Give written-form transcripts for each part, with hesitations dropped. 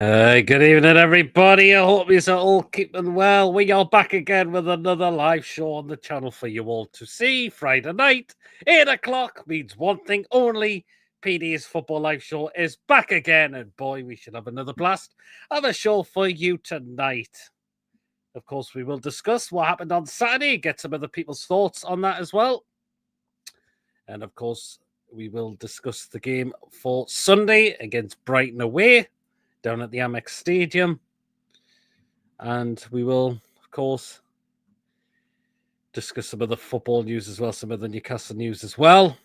Good evening, everybody. I hope you're all keeping well. We are back again with another live show on the channel for you all to see. Friday night, 8 o'clock means one thing only. PD's Football Live Show is back again. And boy, we should have another blast of a show for you tonight. Of course, we will discuss what happened on Saturday, get some other people's thoughts on that as well. And of course, we will discuss the game for Sunday against Brighton away down at the Amex Stadium. And we will, of course, discuss some of the football news as well, some of the Newcastle news as well.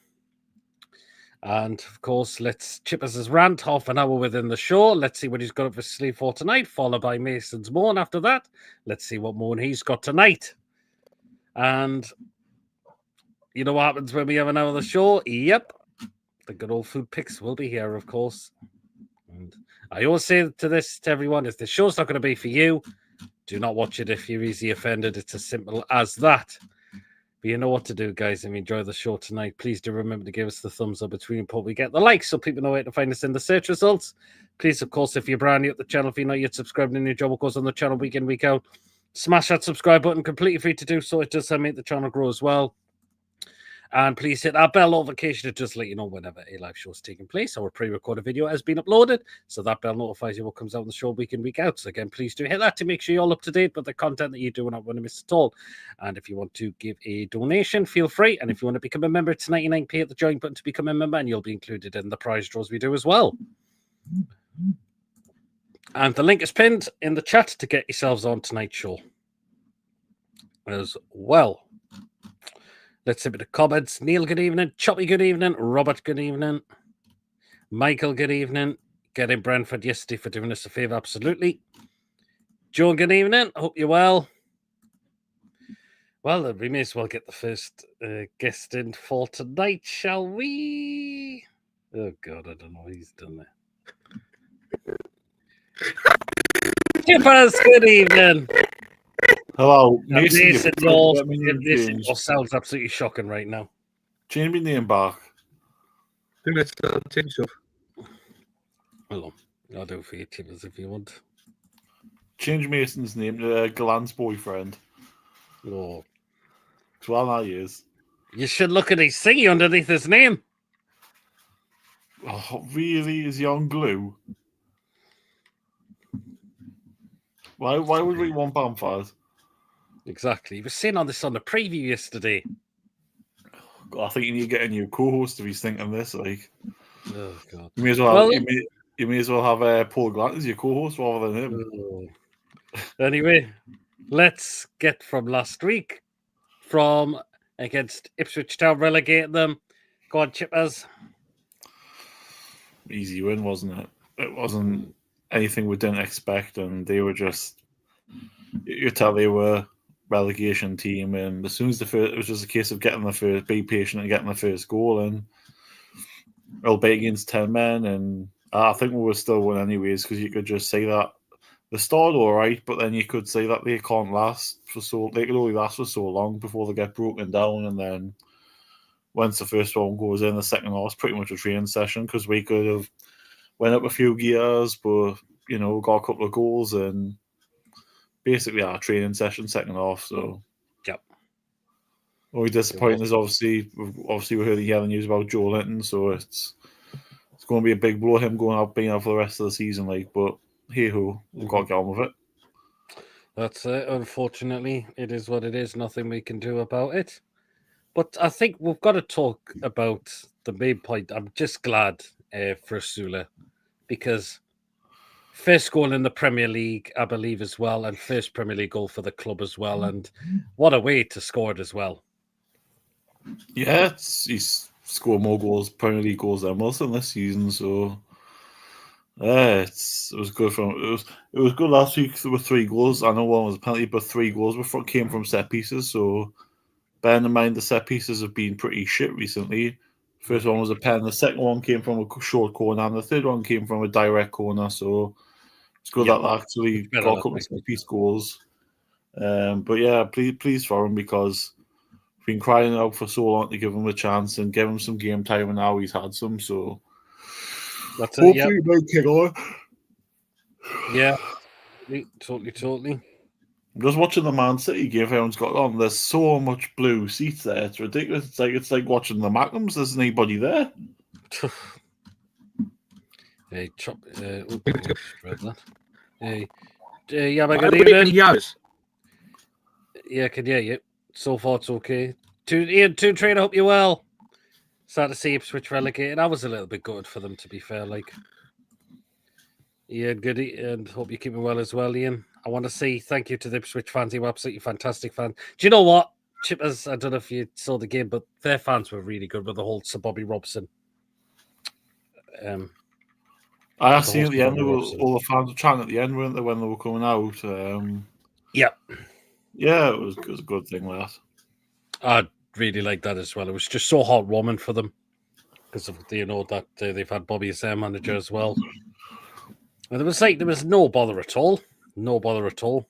And, of course, let's Chippers' rant, half an hour within the show. Let's see what he's got up his sleeve for tonight, followed by Mason's moan after that. Let's see what moan he's got tonight. And you know what happens when we have an hour of the show? Yep. The good old food pics will be here, of course. And I always say to everyone, if the show's not going to be for you, do not watch it if you're easily offended. It's as simple as that. But you know what to do, guys. If you enjoy the show tonight, please do remember to give us the thumbs up between before we get the likes so people know where to find us in the search results. Please, of course, if you're brand new at the channel, if you're not yet subscribed and your job goes on the channel week in, week out, smash that subscribe button, completely free to do so. It does help make the channel grow as well. And please hit that bell notification to just let you know whenever a live show is taking place or a pre-recorded video has been uploaded. So that bell notifies you what comes out on the show week in, week out. So again, please do hit that to make sure you're all up to date with the content that you do not want to miss at all. And if you want to give a donation, feel free. And if you want to become a member, it's 99p. Hit the join button to become a member and you'll be included in the prize draws we do as well. And the link is pinned in the chat to get yourselves on tonight's show as well. Let's see the comments. Neil, good evening. Choppy, good evening. Robert, good evening. Michael, good evening. Getting Brentford yesterday for doing us a favour, absolutely. Joe, good evening. Hope you're well. Well, we may as well get the first guest in for tonight, shall we? Oh, God, I don't know what he's done there. Chippers, good evening. Hello, Mason. Your sounds absolutely shocking right now. Change my name back. Do it, change stuff. Hello, I'll do it for you, Chippers, if you want. Change Mason's name to Galan's boyfriend. Oh, well, that is. You should look at his thingy underneath his name. Oh, really? Is he on glue? Why would we want Bamford? Exactly. He was saying on this on the preview yesterday. God, I think you need to get a new co-host if he's thinking this. Like, oh God, you may as well. You may as well have Paul Grant as your co-host rather than him. Oh. Anyway, let's get from last week from against Ipswich Town, relegate them. Go on, Chippers. Easy win, wasn't it? It wasn't anything we didn't expect, and they were just. You could tell they were relegation team, and as soon as it was just a case of getting the first, being patient and getting the first goal, and we'll be against 10 men, and I think we were still win anyways, because you could just say that they started all right, but then you could say that they can't last they could only last for so long before they get broken down, and then once the first one goes in, the second half is pretty much a training session, because we could have went up a few gears, but got a couple of goals, and basically our training session second half. So yep. Only disappointing is obviously we heard the news about Joe Linton, so it's going to be a big blow him going out being out for the rest of the season. But hey ho, we've got to get on with it. That's it. Unfortunately, it is what it is. Nothing we can do about it. But I think we've got to talk about the main point. I'm just glad for Sula because. First goal in the Premier League, I believe, as well, and first Premier League goal for the club as well. And what a way to score it as well. Yeah, he's scored more Premier League goals than Wilson this season. So it was good it was good last week. There were 3 goals. I know one was a penalty, but 3 goals came from set pieces. So bearing in mind the set pieces have been pretty shit recently. First one was a pen. The second one came from a short corner, and the third one came from a direct corner. So it's good that actually got a couple of set-piece goals. But yeah, please for him because we've been crying out for so long to give him a chance and give him some game time, and now he's had some. So that's hopefully he might kick on. Yeah, totally. I'm just watching the Man City game. Everyone's got on. There's so much blue seats there. It's ridiculous. It's like watching the Macklams. There's anybody there. Hey, chop. Read that. Hey, yeah, good How many evening. hours? Yeah, can hear you. So far, it's okay. Ian, Train, I hope you're well. Sad to see Ipswich relegated. I was a little bit good for them, to be fair. Like, Ian, good, and hope you're keeping well as well, Ian. I want to say thank you to the Ipswich fans. You were absolutely fantastic fans. Do you know what? Chippers, I don't know if you saw the game, but their fans were really good with the whole Sir Bobby Robson. I actually at the end, all the fans were chanting at the end, weren't they, when they were coming out? Yeah, it was a good thing, that. I really like that as well. It was just so heartwarming for them because of that they've had Bobby as their manager as well. And there was no bother at all. No bother at all.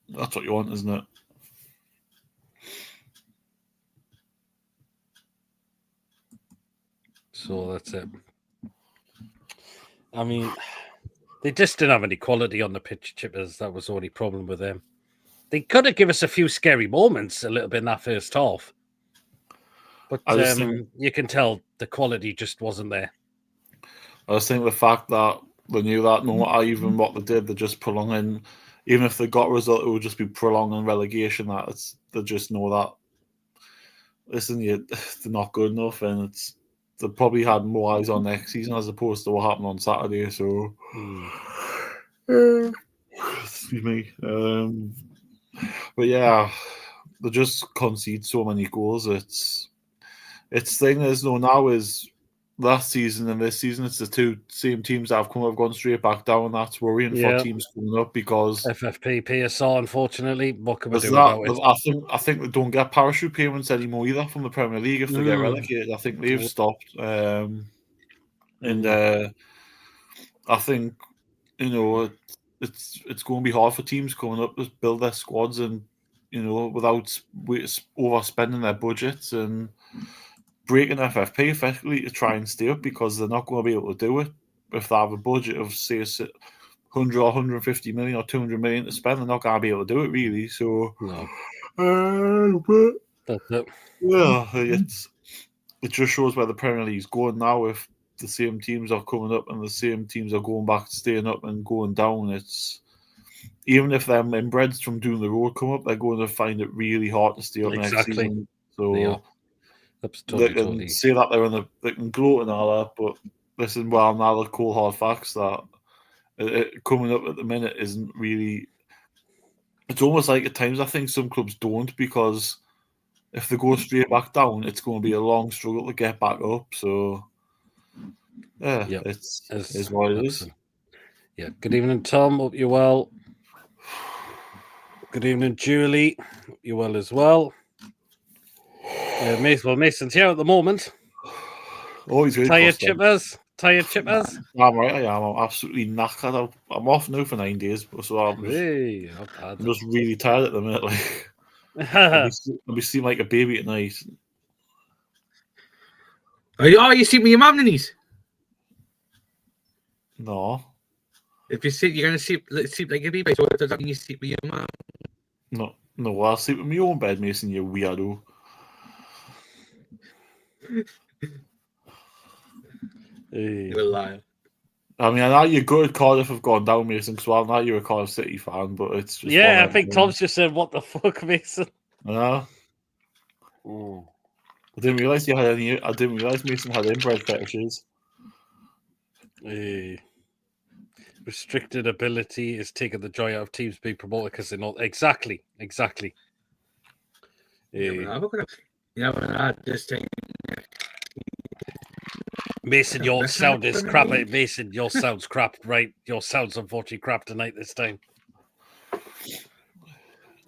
That's what you want, isn't it? So that's it. I mean, they just didn't have any quality on the pitch, Chippers. That was the only problem with them. They could have given us a few scary moments a little bit in that first half. But you can tell the quality just wasn't there. I just think the fact that they knew that no matter even what they did, they're just prolonging. Even if they got a result, it would just be prolonging relegation. They just know that. Listen, they're not good enough, and they probably had more eyes on next season as opposed to what happened on Saturday. So, excuse me. But yeah, they just concede so many goals. It's thing is though now is last season and this season, it's the two same teams that have gone straight back down. That's worrying for teams coming up because FFP, PSR, unfortunately, what can we do about it? I think they don't get parachute payments anymore either from the Premier League if they get relegated. I think they've stopped. And I think it's going to be hard for teams coming up to build their squads and without overspending their budgets and breaking FFP effectively to try and stay up because they're not going to be able to do it if they have a budget of say 100 or 150 million or 200 million to spend. They're not going to be able to do it really. So that's it. Yeah, it just shows where the Premier League's going now. If the same teams are coming up and the same teams are going back to staying up and going down, it's even if them inbreds from doing the road come up, they're going to find it really hard to stay up next season. So they can say that they can gloat and all that, but listen, now the cold hard facts that coming up at the minute isn't really. It's almost like at times I think some clubs don't, because if they go straight back down, it's going to be a long struggle to get back up. So it's what it is. Yeah. Good evening, Tom. Hope you're well. Good evening, Julie. Hope you're well as well. Mason's here at the moment. Always really tired chippers. I'm right. I am. I'm absolutely knackered. I'm off now for 9 days, so I'm just really tired at the minute. Like I'll be sleeping like a baby at night. You sleep with your mum, Denise? No. If you sleep, you're gonna sleep like a baby. So does that mean you sleep with your mum? No. I'll sleep with my own bed, Mason. You weirdo. You're a liar. I mean, I know you're good at Cardiff have gone down, Mason, because I know you're a Cardiff City fan, but it's just... Yeah, I think Tom's just said, what the fuck, Mason? I didn't realise Mason had inbred fetishes. Restricted ability is taking the joy out of teams being promoted because they're not... Exactly. This thing. Mason, your sound is crap. Mason, your sound's crap, right? Your sound's unfortunately crap tonight this time. 2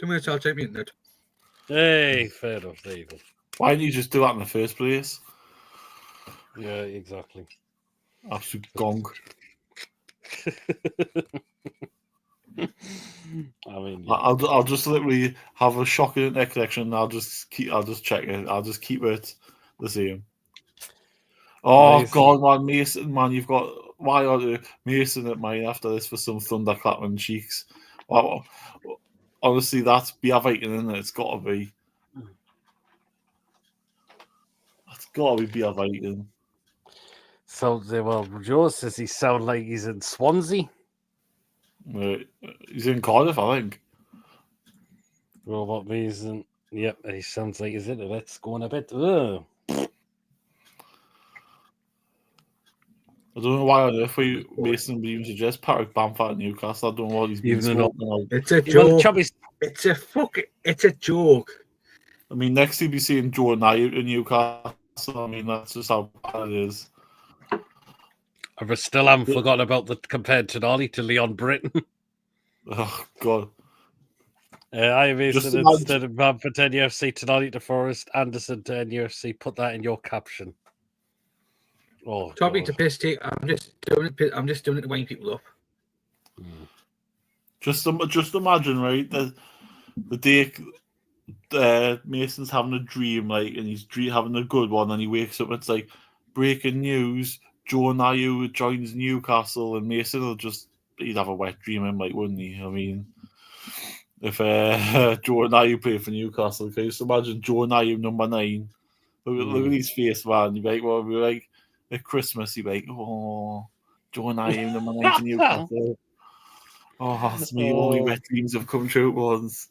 minutes, I'll take me in there. Hey, fair enough. There you go. Why didn't you just do that in the first place? Yeah, exactly. Absolute gong. I mean, I'll just literally have a shocking internet connection. And I'll just check it. I'll just keep it the same. Oh God, man, Mason, man, you've got why are Mason at mine after this for some thunderclapping cheeks? Well, honestly, that's be a Viking, isn't it? It's got to be. It's got to be a Viking. So, well, Joe says he sounds like he's in Swansea. He's in Cardiff, I think. Robot Mason. Yep, he sounds like he's in it. Let's go on a bit. Ugh. I don't know why on earth Mason would even suggest Patrick Bamford at Newcastle. I don't know what he's been Even though spoken of. It's a Well, joke. Chubby's It's a joke. I mean, next he'll be seeing Joe Nye in Newcastle. I mean, that's just how bad it is. I still haven't forgotten about the compared Tonali to Leon Britton. Oh, God. I Mason Just instead of Bamford to NUFC, Tonali to Forest, Anderson to NUFC. Put that in your caption. Oh, Topic God. to piss take. I'm just doing it to wind people up. Just imagine, right? The day Mason's having a dream, like, and he's having a good one, and he wakes up. It's like breaking news: Joe Nye joins Newcastle, and Mason he'd have a wet dream, like, wouldn't he? I mean, if Joe Nye played for Newcastle, can you just imagine Joe Nye number 9? Look at his face, man. You'd be like, well, we're like at Christmas. You'd be like, oh, Joe Nye number 9 to Newcastle. Oh, that's me. All my wet dreams have come true at once.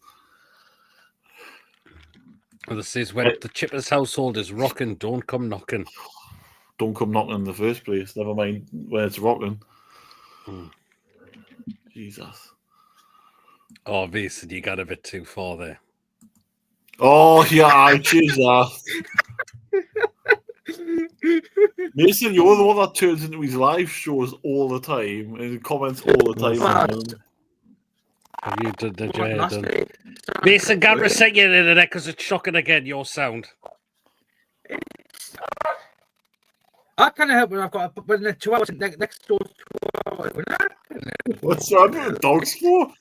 Well, this is when the Chippers household is rocking, don't come knocking. Don't come knocking in the first place. Never mind where it's rocking. Jesus. Oh, Mason, you got a bit too far there. Oh, yeah, Jesus. Mason, you're the one that turns into his live shows all the time and comments all the time. Have you done the Jay? Mason, can't reset your internet because it's shocking again, your sound. I can't help it. I've got but in the 2 hours next door. 2 hours. What's wrong with the dogs for?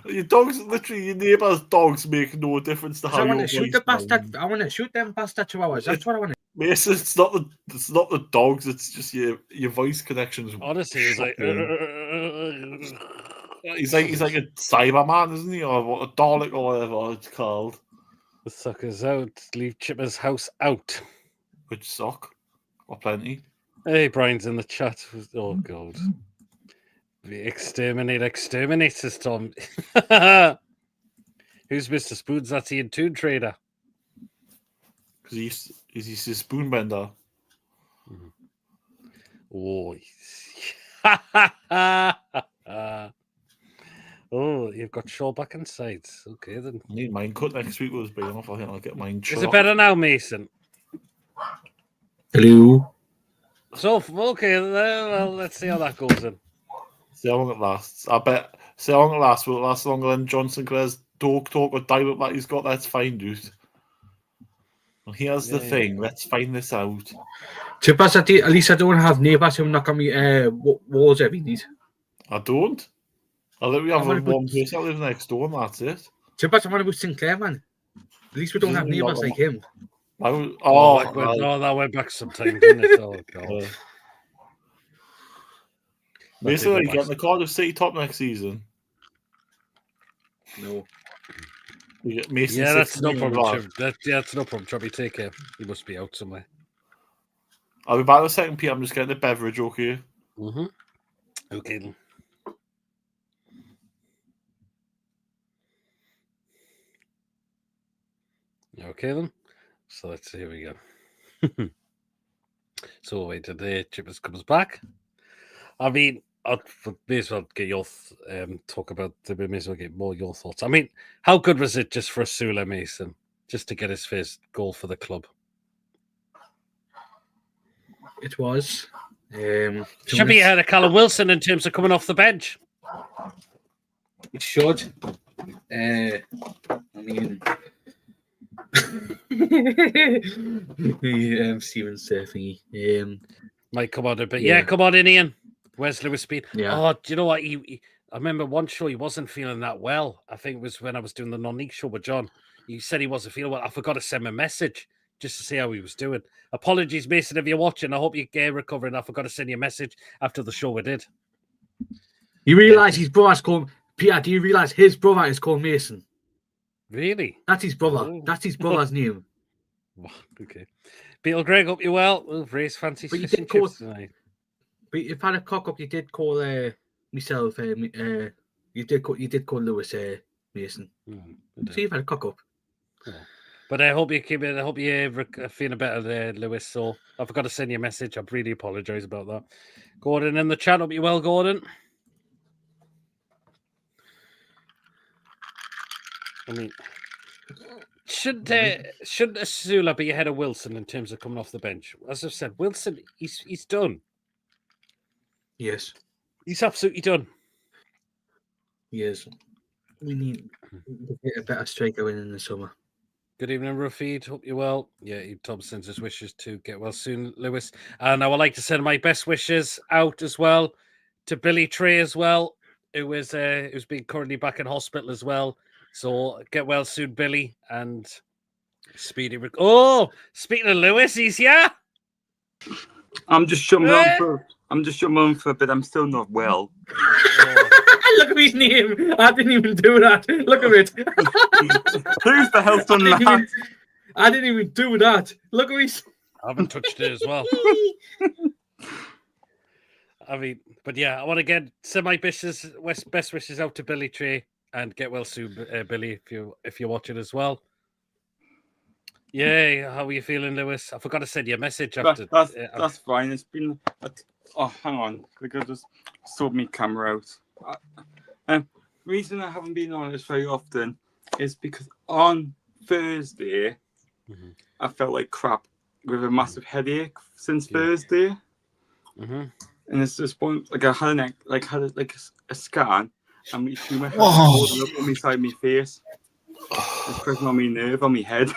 Your dogs, literally, your neighbour's dogs make no difference to how I you want to shoot the bastard. I want to shoot them bastard 2 hours. That's what I want to. Mason, it's not the dogs. It's just your voice connections. Honestly, he's like, he's like a Cyberman, isn't he, or a Dalek or whatever it's called. The suckers out. Leave Chipper's house out. Which suck? Or plenty. Hey, Brian's in the chat. Oh, God. Exterminators, Tom. Who's Mr. Spoons? That's Ian Toon Trader. Because he's a spoon bender. Oh, oh, you've got Shaw back and sides. Okay, then. I need mine cut next week. Was being off. I think I'll get mine. Is it better now, Mason? Hello. So, okay, well, let's see how that goes then. See how long it lasts. I bet. See how long it lasts. Will it last longer than John Sinclair's talk or dial-up that he's got? Let's find out. Well, here's the thing. Let's find this out. At least I don't have neighbours who knock on me walls every night. I don't. I literally have one person that lives next door, and that's it. I'm on about Sinclair, man. At least we don't have neighbours like him. That went back sometime, didn't it? Oh, God. Basically, you getting the Cardiff City top next season. No. We get Mason. Yeah, that's no problem. That's no problem. Chubby, take care. You must be out somewhere. I'll be back in a second, Pete. I'm just getting a beverage, okay? Mm-hmm. Okay, then. Okay, then. So let's see. Here we go. So wait, today Chippers comes back. I mean, I may as well get your talk about. We may as well get more your thoughts. I mean, how good was it just for Sula Mason, just to get his first goal for the club? It was. Should be ahead of Callum Wilson in terms of coming off the bench. It should. I mean, Steven Surfing. Might come on a bit. Yeah, come on in, Ian. Where's Lewis Speed? Yeah. Oh, do you know what? I remember one show he wasn't feeling that well. I think it was when I was doing the non-league show with John. He said he wasn't feeling well. I forgot to send him a message just to see how he was doing. Apologies, Mason, if you're watching. I hope you get recovering. I forgot to send you a message after the show we did. You realise his brother's called Peter? Do you realise his brother is called Mason? Really? That's his brother. Oh. That's his brother's name. Okay. Peter Greg, hope you're well. Oh, race fancy But you fish did and call- chips tonight. But if I had a cock up, you did call myself. You did call Lewis Mason. So you've had a cock up. Oh. But I hope you keep it. I hope you're feeling better there, Lewis. So I forgot to send you a message. I really apologise about that. Gordon in the chat. Hope you're well, Gordon. I mean, shouldn't Asula be ahead of Wilson in terms of coming off the bench? As I've said, Wilson, he's done. Yes. He's absolutely done. Yes. We need to get a better striker in the summer. Good evening, Rafid. Hope you're well. Yeah, Tom sends his wishes to get well soon, Lewis. And I would like to send my best wishes out as well to Billy Trey as well, who's been currently back in hospital as well. So get well soon, Billy, and speedy. Speaking of Lewis, he's here. I'm just shutting on for a bit. I'm still not well. Look at his name. I didn't even do that. Look at it. Who's the hell's done that? I didn't even do that. Look at his. I haven't touched it as well. I mean, but yeah, I want to send my best wishes out to Billy Trey and get well soon, Billy, if you're watching as well. Yeah, how are you feeling, Lewis? I forgot to send you a message after. That's fine. It's been. Hang on. I could just sort my camera out. Reason I haven't been on this very often is because on Thursday I felt like crap with a massive headache since Thursday, and it's this point like I had a scan and my tumor had holding up on my side of my face. It's pressing on my nerve on my head.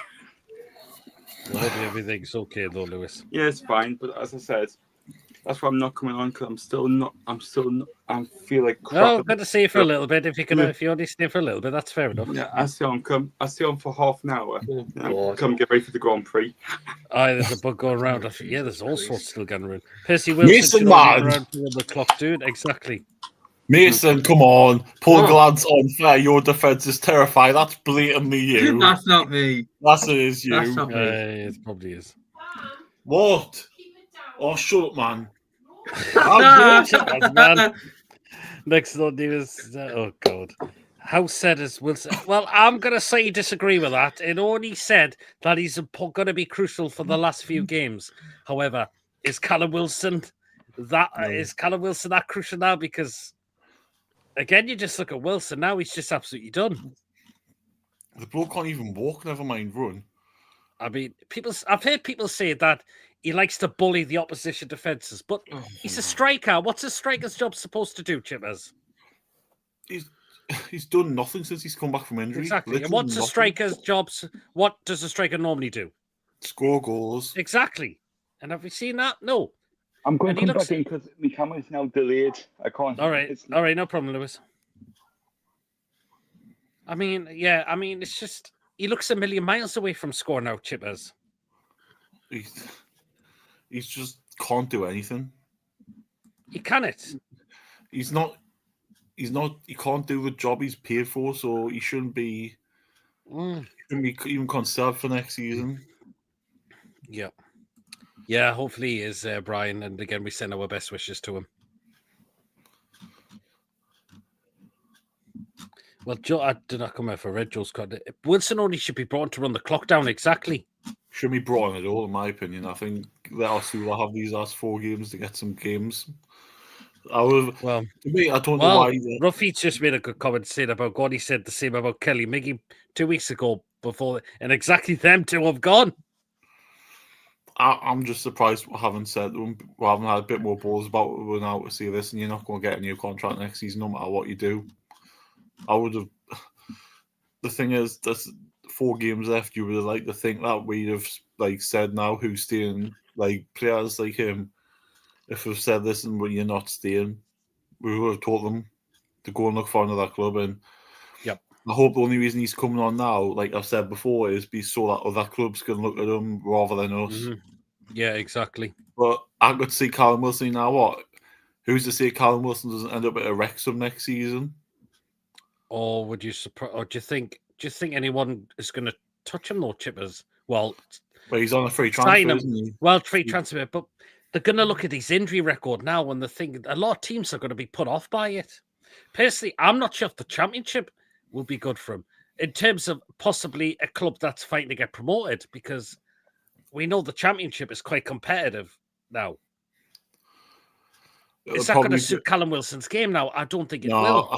I hope everything's okay though, Lewis. Yeah, it's fine. But as I said, that's why I'm not coming on because I feel like crap. Oh, good to see you for a little bit. If you only stay for a little bit, that's fair enough. Yeah, I stay on for half an hour. Come get ready for the Grand Prix. There's a bug going around. Yeah, there's all sorts still going around. Percy Wilson should man. be around the clock, dude. Exactly. Mason, come on. Paul Glad's unfair. Your defense is terrifying. That's blatantly you. That's not me. That is you. That's not me. It probably is. What? Oh, shut up, man. Man. Next on news. Oh God. How said is Wilson? Well, I'm going to say disagree with that. It only said that he's going to be crucial for the last few games. However, is Callum Wilson that crucial now? Because again, you just look at Wilson now; he's just absolutely done. The bloke can't even walk. Never mind run. I mean, I've heard people say that he likes to bully the opposition defences, but he's a striker. What's a striker's job supposed to do, Chippers? He's done nothing since he's come back from injury. Exactly. Literally And what's nothing. a striker's job? What does a striker normally do? Score goals. Exactly. And have we seen that? No. I'm going And to he come looks- back in because my camera is now delayed. I can't. All right, no problem, Lewis. I mean, it's just he looks a million miles away from scoring out, Chippers. He's just can't do anything. He can't. He's not. He can't do the job he's paid for, so he shouldn't be. Shouldn't be even considered for next season. Yeah. Yeah, hopefully he is, Brian. And again, we send our best wishes to him. Well, Joe, I did not come out for Red Joe's card. Wilson only should be brought to run the clock down exactly. Shouldn't be brought in at all, in my opinion. I think let Asula have these last 4 games to get some games. To me, I don't know why. Ruffy's just made a good comment saying about God. He said the same about Kelly Miggy 2 weeks ago and exactly them two have gone. I'm just surprised we haven't said we haven't had a bit more balls about it. We're now to see this, and you're not going to get a new contract next season, no matter what you do. I would have. The thing is, there's 4 games left. You would have liked to think that we'd have said now who's staying, players like him. If we've said this and you're not staying, we would have told them to go and look for another club. And I hope the only reason he's coming on now, like I've said before, is so that other clubs can look at him rather than us. Mhm. Yeah, exactly. But I could see Callum Wilson now. What? Who's to say Callum Wilson doesn't end up at a Wrexham next season? Or would you or do you think anyone is going to touch him though, Chippers? Well, he's on a free sign transfer, him. isn't he? Well, free transfer, but they're going to look at his injury record now, and they think a lot of teams are going to be put off by it. Personally, I'm not sure if the Championship will be good for him in terms of possibly a club that's fighting to get promoted, because we know the Championship is quite competitive now. Is that going to suit Callum Wilson's game now? I don't think it will. I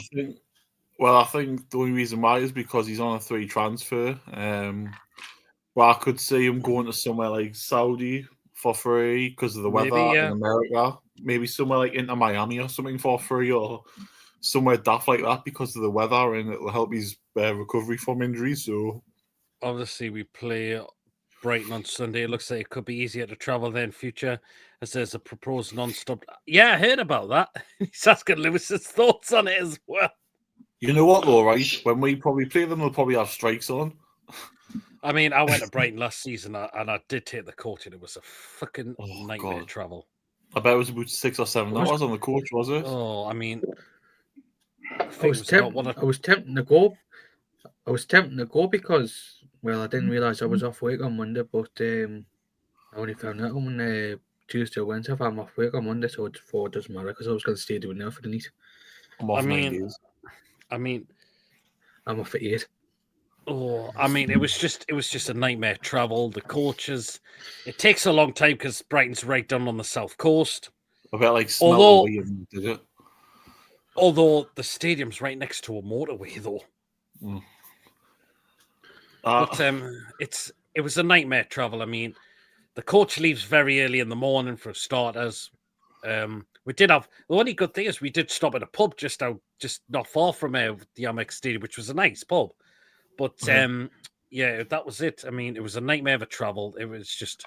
think the only reason why is because he's on a free transfer. Well, I could see him going to somewhere like Saudi for free because of the weather in America. Maybe somewhere like into Miami or something for free, or somewhere daft like that because of the weather, and it'll help his recovery from injury. So obviously we play Brighton on Sunday. It looks like it could be easier to travel there in future, as there's a proposed non-stop. Yeah, I heard about that. He's asking Lewis's thoughts on it as well. You know what, though, right? When we probably play them, they'll probably have strikes on. I mean, I went to Brighton last season, and I did take the coach, and it was a fucking nightmare travel. I bet it was about 6 or 7 hours on the coach, was it? Oh, I mean, I was tempting to go. I was tempting to go because, well, I didn't realise I was off work on Monday, but I only found out on Tuesday or Wednesday if I'm off work on Monday, so it doesn't matter because I was going to stay doing that for the night. I'm off 9 days. I'm off for 8. Oh, I mean, it was just a nightmare travel. The coaches, it takes a long time because Brighton's right down on the south coast. I bet like did it? Although the stadium's right next to a motorway, though. Mm. But it was a nightmare travel. I mean, the coach leaves very early in the morning for starters. We did have the only good thing is we did stop at a pub just not far from the Amex Stadium, which was a nice pub. But yeah, that was it. I mean, it was a nightmare of a travel. It was just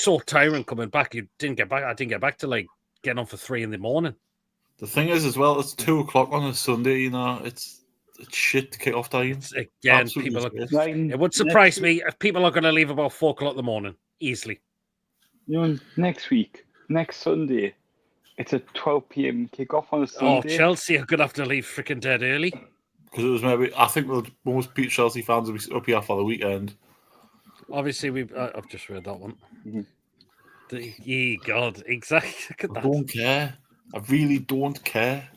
so tiring coming back. I didn't get back to like getting on for 3 a.m. The thing is, as well, it's 2:00 on a Sunday. You know, it's shit to kick off time. Again, it would surprise me if people are going to leave about 4:00 in the morning easily. You know, next Sunday, it's a 12 p.m. kick-off on a Sunday. Oh, Chelsea are going to have to leave freaking dead early. Because it was I think most Chelsea fans will be up here for the weekend. Obviously, I've just read that one. Mm-hmm. God, exactly. Look at that. I don't care. I really don't care.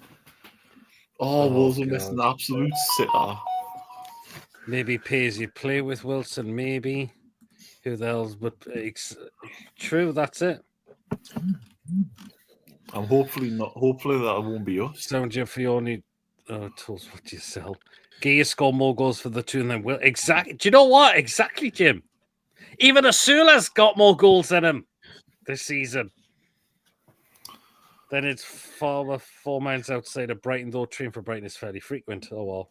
Wolves are missing an absolute sitter. Maybe pays you play with Wilson, maybe. Who the hell's... But true, that's it. I'm hopefully that won't be us. Sound Fioni... tools, what do you sell? Gear score more goals for the two and then will. Exactly. Do you know what? Exactly, Jim. Even Asula's got more goals than him this season. Then it's 4 miles outside of Brighton, though. Train for Brighton is fairly frequent. Oh, well.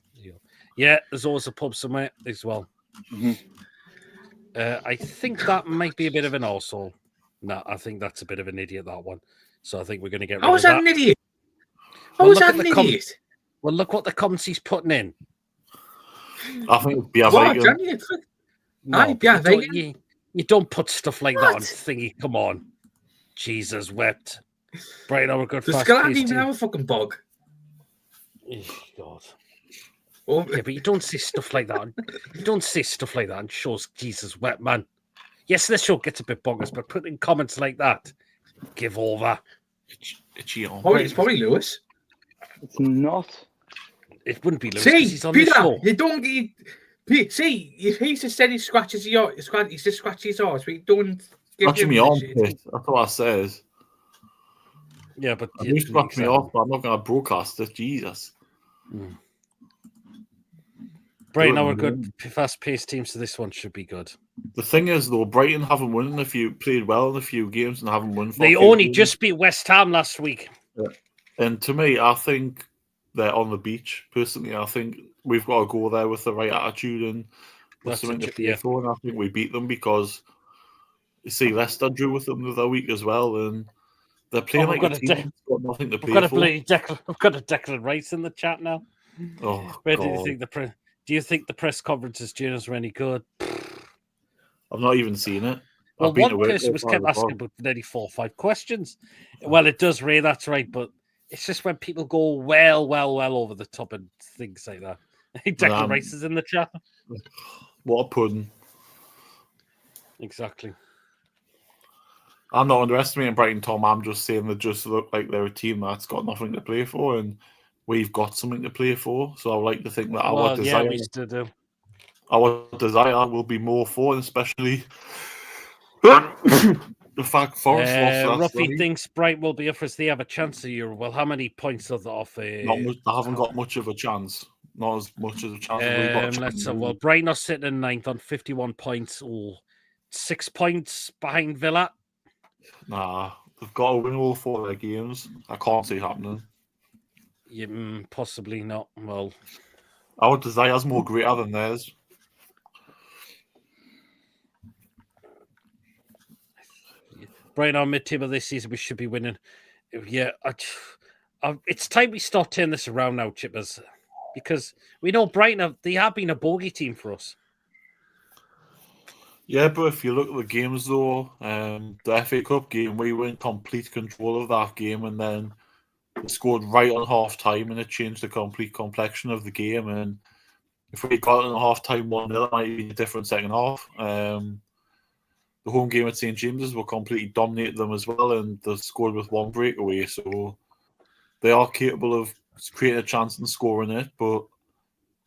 Yeah, there's always a pub somewhere as well. Mm-hmm. I think that might be a bit of an arsehole. No, I think that's a bit of an idiot, that one. So I think we're going to get rid of that. How is that an idiot? How is that an idiot? Well, look what the comments he's putting in. I think it'd be a vegan. You don't put stuff like that on thingy. Come on. Jesus wept. Brighton are good. The Skull didn't even have a fucking bog. God. Oh. Yeah, but you don't say stuff like that. You don't say stuff like that and shows Jesus wept, man. Yes, this show gets a bit bonkers, but putting comments like that, give over. It's probably Lewis. It's not. It wouldn't be Lewis. See, he's on Peter, the show. you don't get. See, if he just said he scratches your, he's just scratches his horse, but you don't give him me on shit. That's what I says. Yeah, but you scratch me off, but I'm not going to broadcast it. Jesus. Brighton are a good, fast-paced team, so this one should be good. The thing is, though, Brighton haven't won played well in a few games and haven't won. They only just beat West Ham last week. Yeah. And to me, I think they're on the beach. Personally, I think we've got to go there with the right attitude and with something to play for. And I think we beat them because, you see, Leicester drew with them the other week as well, and they're playing like a team. Got nothing to play for. I've got a Declan Rice in the chat now. Oh, Where God. do you think the press conferences during were any good? I've not even seen it. Well, I've been one to person was kept asking about nearly 4 or 5 questions. Well, it does, Ray, that's right, but it's just when people go well over the top and things like that. Declan Rice is in the chat. What a pudding. Exactly. I'm not underestimating Brighton, Tom. I'm just saying they just look like they're a team that's got nothing to play for, and we've got something to play for. So I like to think that our desire, we still do. Our desire will be more for, and especially the fact Forest lost last Ruffy night. thinks Brighton will be up as they have a chance of Euro. Well, how many points are they off? Not much. They haven't got much of a chance. Not as much as a chance as we've got. Let's have, well, Brighton are sitting in 9th on 51 points, or 6 points behind Villa. Nah, they've got to win all 4 of their games. I can't see it happening. Yeah, possibly not. Well, our desire is more greater than theirs. Brighton are mid-table this season. We should be winning. Yeah, it's time we start turning this around now, Chippers, because we know Brighton they have been a bogey team for us. Yeah, but if you look at the games though, the FA Cup game, we were in complete control of that game, and then they scored right on half time, and it changed the complete complexion of the game. And if we got in half time 1-0, it might be a different second half. The home game at St James's will completely dominate them as well, and they scored with 1 breakaway. So they are capable of creating a chance and scoring it, but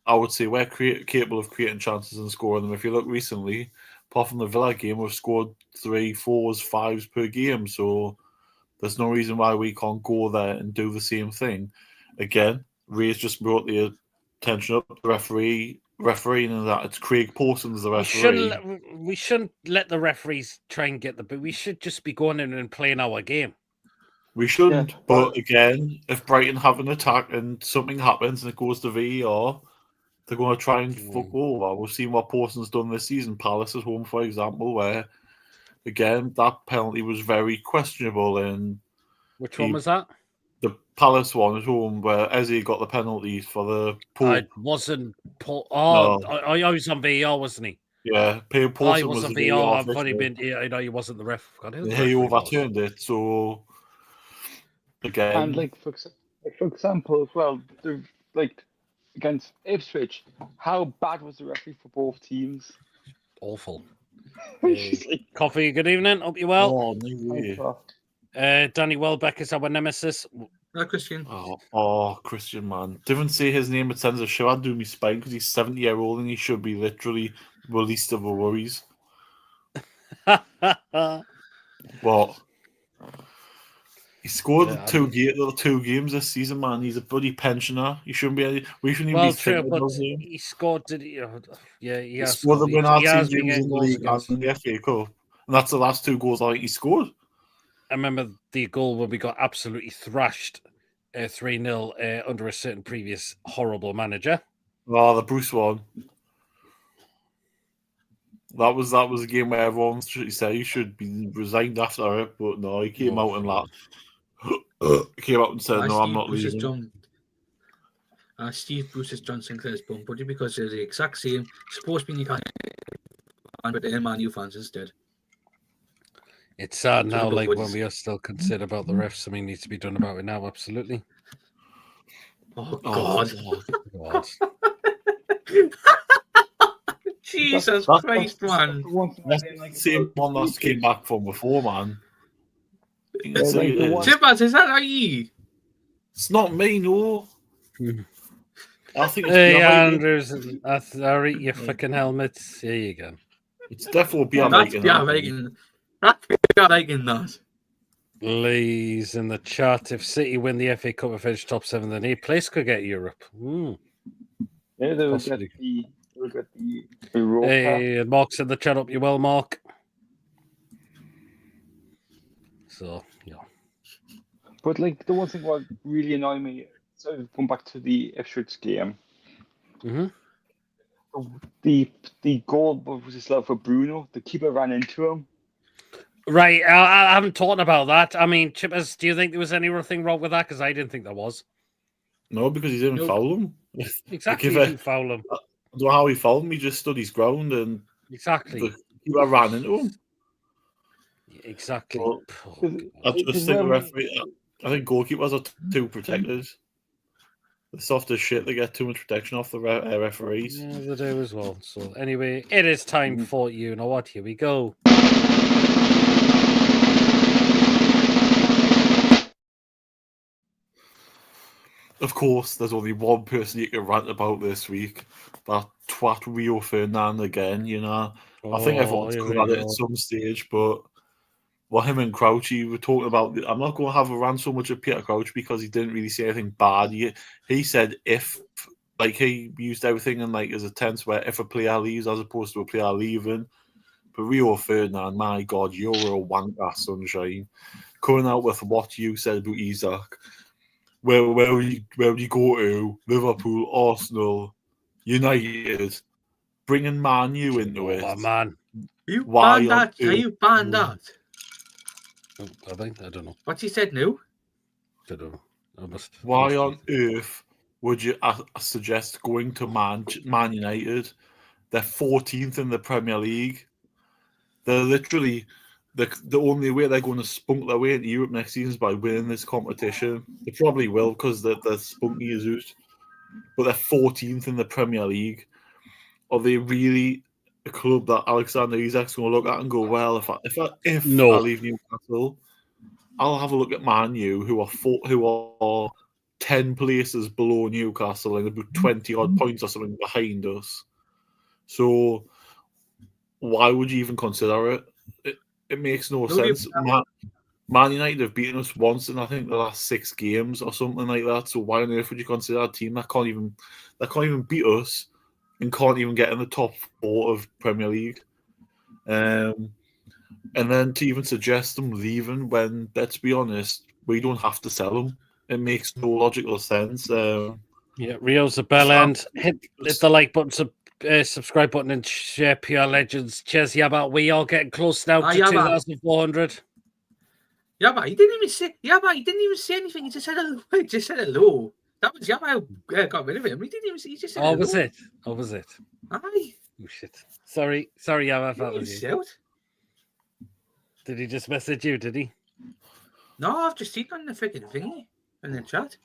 I would say we're capable of creating chances and scoring them. If you look recently, apart from the Villa game, we've scored 3, 4s, 5s per game. So there's no reason why we can't go there and do the same thing. Again, Ray's just brought the attention up the refereeing and that it's Craig Pawson's the referee. We shouldn't let the referees try and get but we should just be going in and playing our game. We shouldn't, but again, if Brighton have an attack and something happens and it goes to VAR, they're going to try and fuck over. We've seen what Pawson's done this season. Palace is home, for example, where, again, that penalty was very questionable. And which one was that? The Palace one at home, where Eze got the penalty for the Pope. It wasn't Paul. Oh, no. I was on VAR, wasn't he? Yeah, Pawson was on the VAR. I've already been. I know he wasn't the ref. He overturned it. So again, and for example, as well, against Ipswich, how bad was the referee for both teams? Awful. Coffee, good evening. Hope you're well. Oh, no way. Danny Welbeck is our nemesis. Hi, Christian. Oh, Christian, man. Didn't say his name, it sends a shiver down my spine because he's 70-year-old and he should be literally released of the worries. What? He scored 2 games this season, man. He's a bloody pensioner. He shouldn't be. We shouldn't even be thinking about him. He scored. He has scored the winner in the league and the FA Cup, and that's the last 2 goals I think he scored. I remember the goal when we got absolutely thrashed 3-0 under a certain previous horrible manager. Oh, the Bruce one. That was a game where everyone said he should be resigned after it, but no, he came out and laughed. He came out and said, "No, I'm not leaving." Steve Bruce is John Sinclair's bum buddy because they're the exact same. Supposed to be Newcastle, but they're Man U fans instead. It's sad now, like when we are still concerned about the refs, something needs to be done about it now, absolutely. Oh, God. God. Jesus Christ, man. That's the same one that came back from before, man. Tippers, is that you? It's not me, no. I think it's hey, Andrews, I'll eat your fucking helmets. Here you go. It's definitely Bjorn. That's Bjorn, that. Please, in the chat, if City win the FA Cup and finish top 7, then 8th place could get Europe. Yeah, they will get the Europa. Hey, Mark's in the chat. Up you well, Mark. So, yeah. But the one thing what really annoyed me, so going back to the Ipswich game, the goal was just for Bruno. The keeper ran into him. Right, I haven't talked about that. I mean, Chippers, do you think there was anything wrong with that? Because I didn't think there was. No, because he didn't foul him. Exactly, he didn't foul him. I don't know how he fouled him. He just stood his ground and exactly he ran into him. Exactly. Well, I just think the referee. I think goalkeepers are too protected. They're soft as shit. They get too much protection off the referees. Yeah, they do as well. So anyway, it is time for you know what. Here we go. Of course, there's only one person you can rant about this week. That twat Rio Ferdinand again, you know. I think everyone's come at it at some stage, but what him and Crouchy were talking about, I'm not going to have a rant so much at Peter Crouch because he didn't really say anything bad. He said if, like, he used everything in, like, as a tense where if a player leaves as opposed to a player leaving. But Rio Ferdinand, my God, you're a wanker, sunshine. Coming out with what you said about Isaac. Where would you go to? Liverpool, Arsenal, United, bringing Man U into it. Man. You banned that? Are you banned that? I think I don't know. What he said now? I don't know. Why on earth would you suggest going to Man United? They're 14th in the Premier League. They're literally the only way they're going to spunk their way into Europe next season is by winning this competition. They probably will because they're spunky as out. But they're 14th in the Premier League. Are they really a club that Alexander Isak's going to look at and go, well, if I leave Newcastle, I'll have a look at Man U, who are 10 places below Newcastle and about 20 odd points or something behind us. So why would you even consider it? It makes no sense. Man United have beaten us once in I think the last 6 games or something like that. So why on earth would you consider a team that can't even beat us and can't even get in the top 4 of Premier League? And then to even suggest them leaving when, let's be honest, we don't have to sell them. It makes no logical sense. Rio's a bell end. Hit the like button, subscribe button, and share Pure Legends. Cheers, Yabba. We are getting close now to 2,400. Yabba, he didn't even say. Yabba, he didn't even say anything. He just said hello. He just said hello. That was Yabba who got rid of him. He didn't even. He just said hello. Was it? Was it? Aye. Oh shit. Sorry, Yabba. That was you. Out. Did he just message you? Did he? No, I've just seen on the freaking thingy in the chat.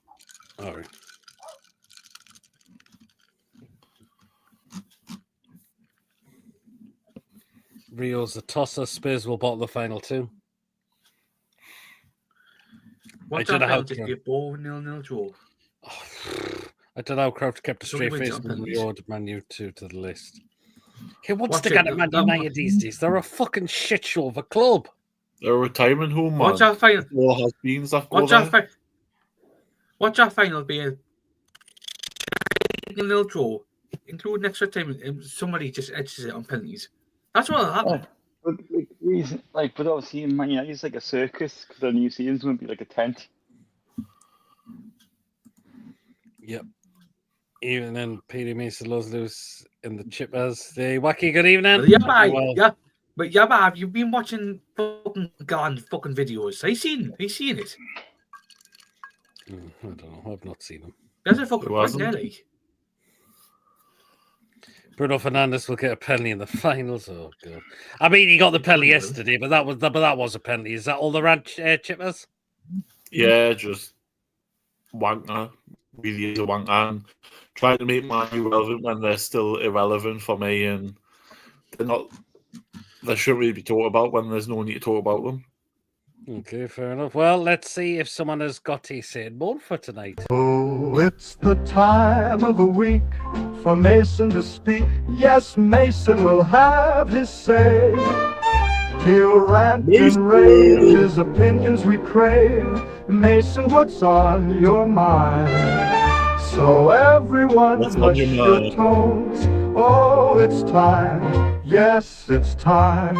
All right. Rio's a tosser. Spurs will bottle the final 2. What's that final just be a ball 0-0 draw? I don't know how Crouch kept a straight face when Rio added Man U 2 to the list. Hey, what's the guy at Man United these days? They're a fucking shit show of a club. They're a retirement home, man. What's our final? What's our final be a 0-0 draw, including extra time, and somebody just edges it on penalties. That's what will happen. But obviously in Man United it's like a circus because the new season's going to be like a tent. Yep. Even then, Peter Mason loose in the chippers. The wacky good evening. But Yabba, have you been watching fucking videos? Have you seen it? I don't know. I've not seen them. There's a fucking point there, like. Bruno Fernandes will get a penalty in the finals. Oh god! I mean, he got the penalty yesterday, but that was a penalty. Is that all the rant chippers? Yeah, just wanker. Really is a wanker. And trying to make Man U relevant when they're still irrelevant for me, and they're not. They shouldn't really be talked about when there's no need to talk about them. Okay, fair enough. Well, let's see if someone has got a saying more for tonight. Oh, it's the time of the week for Mason to speak. Yes, Mason will have his say. He'll rant and rave his opinions we crave. Mason, what's on your mind? So everyone hush your tones. Oh, it's time. Yes, it's time.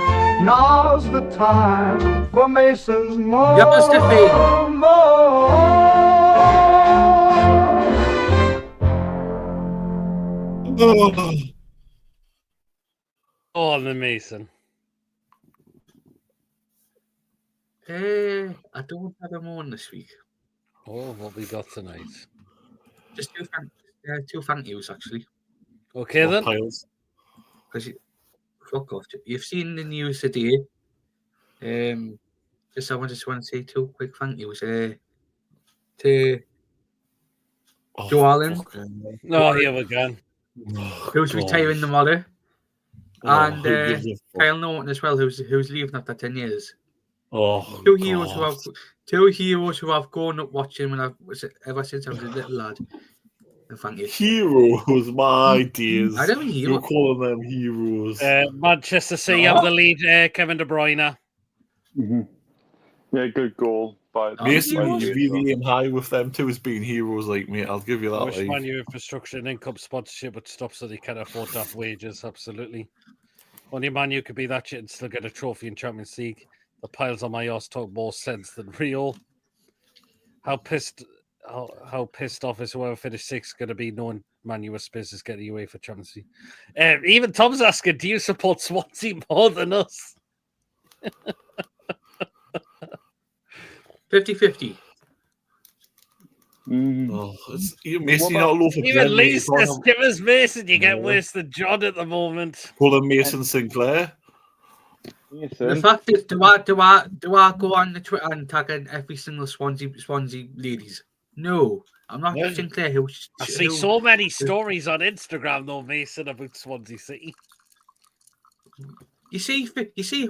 Now's the time for Mason's On the Mason. I don't have them on this week. Oh, what we got tonight? Just two thank yous, actually. Okay, then. Piles. Because fuck off. You've seen the news today. Just I just want to say two quick thank yous. To Joe Allen, No, here we go. who's retiring tomorrow, and who gives a fuck? Kyle Norton as well, who's leaving after 10 years. Oh, Two heroes who I've grown up watching ever since I was a little lad. And thank you. Heroes, my dears. I don't mean You're calling them heroes. Manchester City have the lead. Kevin De Bruyne. Mm-hmm. Yeah, good goal. But Mason, you really aim high with them two as being heroes, like me. I'll give you that. I wish Man U infrastructure and income sponsorship would stop so they can't afford to have wages. Absolutely. Only Man U could be that shit and still get a trophy in Champions League. The piles on my arse talk more sense than real. How pissed off is whoever finished sixth going to be knowing Man U space is getting away for Champions League. Even Tom's asking, do you support Swansea more than us? 50-50. Mason, not low for even least as Jimmers Mason, you get worse than John at the moment. Call him Mason Sinclair. The fact is, do I go on the Twitter and tag in every single Swansea ladies? No, I'm not Sinclair. I see so many stories on Instagram though, Mason, about Swansea City. You see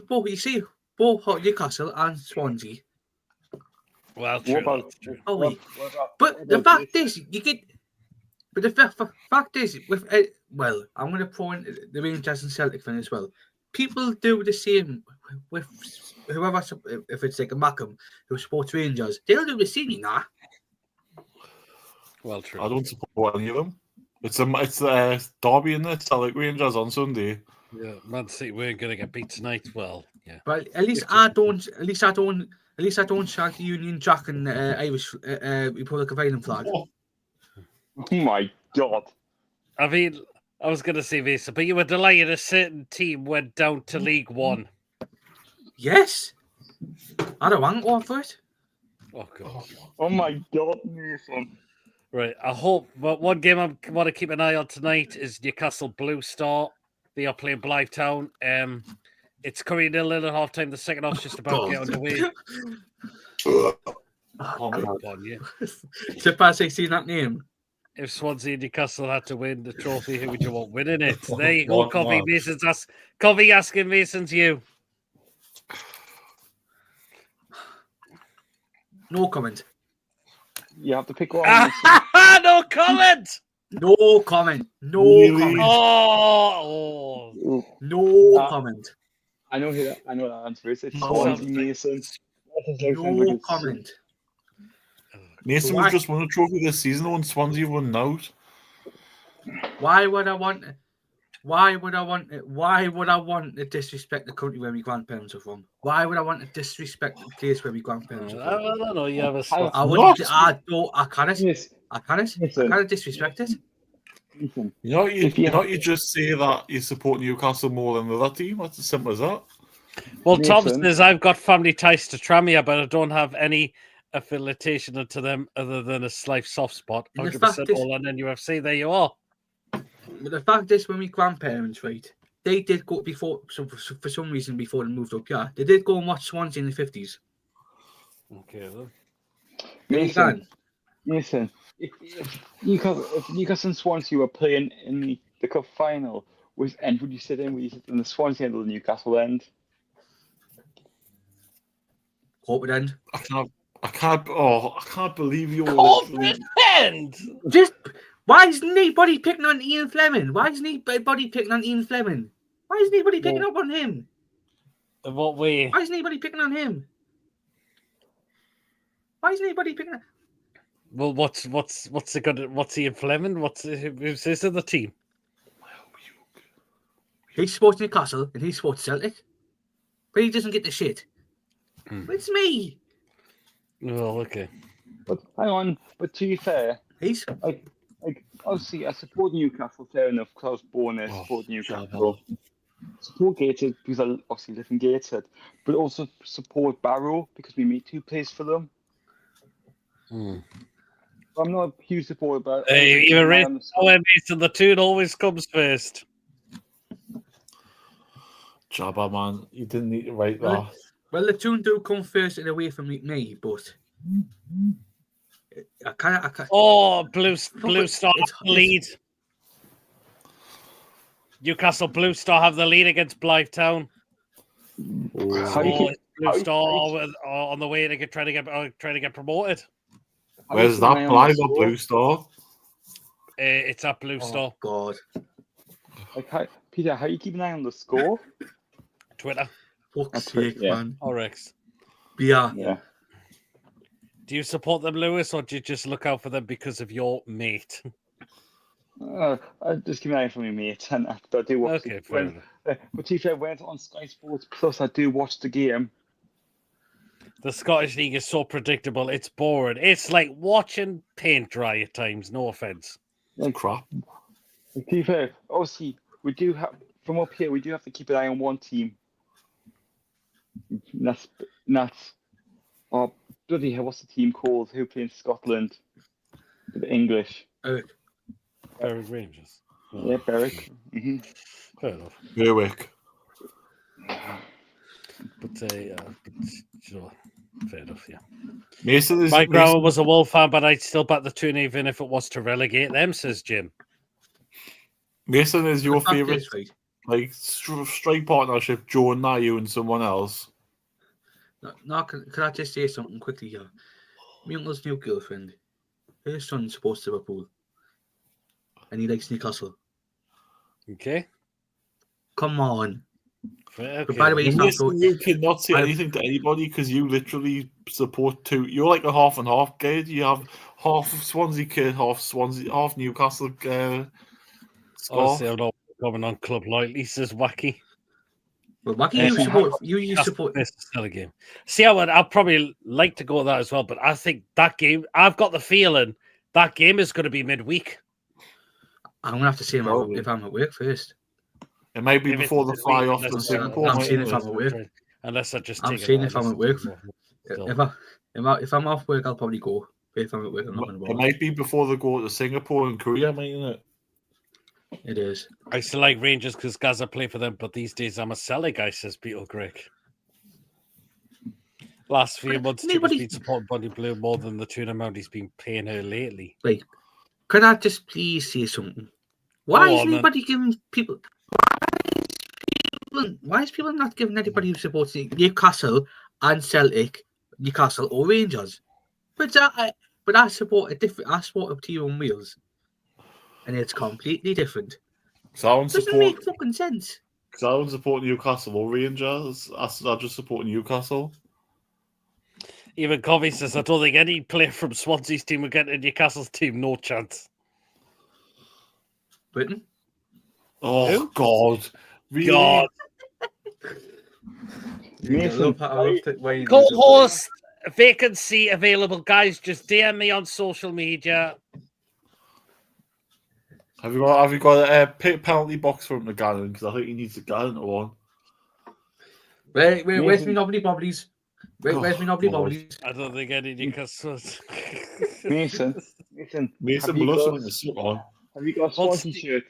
both Newcastle and Swansea. Well, true. But the fact is, you get. But the fact is, with I'm going to point the Rangers and Celtic thing as well. People do the same with whoever. If it's like a Mackham who supports Rangers, they'll do the same, you know. Well, true. I don't support any of them. It's Derby in it. Celtic Rangers on Sunday. Yeah, Man City weren't going to get beat tonight. Well, yeah. But at least I don't shag the Union Jack and Irish Republic of Ireland flag. Oh my God! I mean, I was going to say this, but you were delighted a certain team went down to League One. Yes, I don't want one for it. Oh God! Oh my God, Nathan. Right, I hope. But one game I want to keep an eye on tonight is Newcastle Blue Star. They are playing Blythetown. It's Curry 0-0 at half time. The second half's just about to get underway. Oh God, yeah. Surprised I seen that name. If Swansea and Newcastle had to win the trophy, who would you want winning it? There you go, Covey. Covey asking Mason's you. No comment. You have to pick one. No comment. No comment. No really? Comment. Oh. No comment. I know that answer is. It's Swansea Mason. No comment. Mason was just won a trophy this season when Swansea won out. Why would I want it? Why would I want to disrespect the country where my grandparents are from? Why would I want to disrespect the place where my grandparents are from? I don't know. You have a spot. I can't disrespect it. You just say that you support Newcastle more than the other team. That's as simple as that. Well, Tom says I've got family ties to Tranmere, but I don't have any affiliation to them other than a slight soft spot. 100% all on NUFC. There you are. But the fact is, when my grandparents, right, they did go before. So for some reason, before they moved up here, they did go and watch Swansea in the 50s. Okay, then. Mason, if Newcastle and Swansea were playing in the cup final, which end would you sit in? Would you sit in the Swansea end or the Newcastle end? Corporate end. I can't believe you're corporate end. Why isn't anybody picking on Ian Fleming? Why isn't anybody picking on Ian Fleming? Why isn't anybody picking up on him? In what way? Why isn't anybody picking on him? Why isn't anybody picking on? Well, what's Ian Fleming? Who's this in the team? He supports Newcastle and he supports Celtic, but he doesn't get the shit. It's me. Well, okay. But hang on. But to be fair, he's like obviously I support Newcastle. Fair enough, because I was born there. Support Newcastle. Support Gateshead because I obviously live in Gateshead, but also support Barrow because we made 2 plays for them. I'm not a huge supporter, but Even Mason, the tune always comes first. Jabba, man, you didn't need to write that. Well, the tune do come first and away from me, but I can't. Oh, Blue Star lead. Newcastle Blue Star have the lead against Blythetown. Blue Star on the way to trying to get promoted. Where's that Blythe or Blue Star? It's at Blue Star. God. Okay, Peter, how you keep an eye on the score? Twitter. Fuck's sake, man. Oryx. Yeah. Do you support them, Lewis, or do you just look out for them because of your mate? I just keep an eye on my mate, and I do watch. Okay, fair enough. But if I went on Sky Sports Plus, I do watch the game. The Scottish League is so predictable; it's boring. It's like watching paint dry at times. No offense. Crap. To be fair, obviously, we do have from up here. We do have to keep an eye on one team. And that's bloody hell! What's the team called? Who play in Scotland? The English. Berwick Rangers. Yeah, Berwick. Mm-hmm. Fair enough. Berwick. But fair enough, yeah. Mike Brown was a Wolf fan, but I'd still back the tune even if it was to relegate them, says Jim. Mason is your favourite, like, strike partnership, Joe and Nayu and someone else. No, can I just say something quickly here? My uncle's new girlfriend, her son supports Liverpool, and he likes Newcastle. Okay. Come on. Okay. But by the way, you cannot say anything to anybody because you literally support two. You're like a half and half guy. You have half Swansea kid, half Newcastle. Honestly, I'm not coming on club loyalty, says Wacky. Well, Wacky, you support. This is still a game. See, I'd probably like to go with that as well, but I think that game. I've got the feeling that game is going to be midweek. I'm going to have to see him if I'm at work first. It might be before the fly off to Singapore. I'm seeing if I'm at work. Unless I just. I'm seeing if I'm at work. If I'm off work, I'll probably go. If I'm at work, I'm not going to go. It might be before they go to Singapore and Korea, mightn't it? It is. I still like Rangers because Gaza play for them, but these days I'm a Sally guy, says Beetle Greg. Last few months, Chip has been supporting Bonnie Blue more than the tune amount he's been paying her lately. Right. Could I just please say something? Why is anybody giving people... Why is people not giving anybody who supports Newcastle and Celtic, Newcastle or Rangers? But I support a team on wheels. And it's completely different. Doesn't make fucking sense. Because I don't support Newcastle or Rangers. I just support Newcastle. Even Covey says, I don't think any player from Swansea's team will get in Newcastle's team. No chance. Britain? Oh, who? God. Really? God. Co-host vacancy available. Guys, just DM me on social media. Have you got a penalty box for him to Gannon? Because I think he needs to Gannon one. Where's me knobbly bobblies? Where's me knobbly bobblies? I don't think any Newcastle. Mason, will love something to sit on. Have you got a Swansea shirt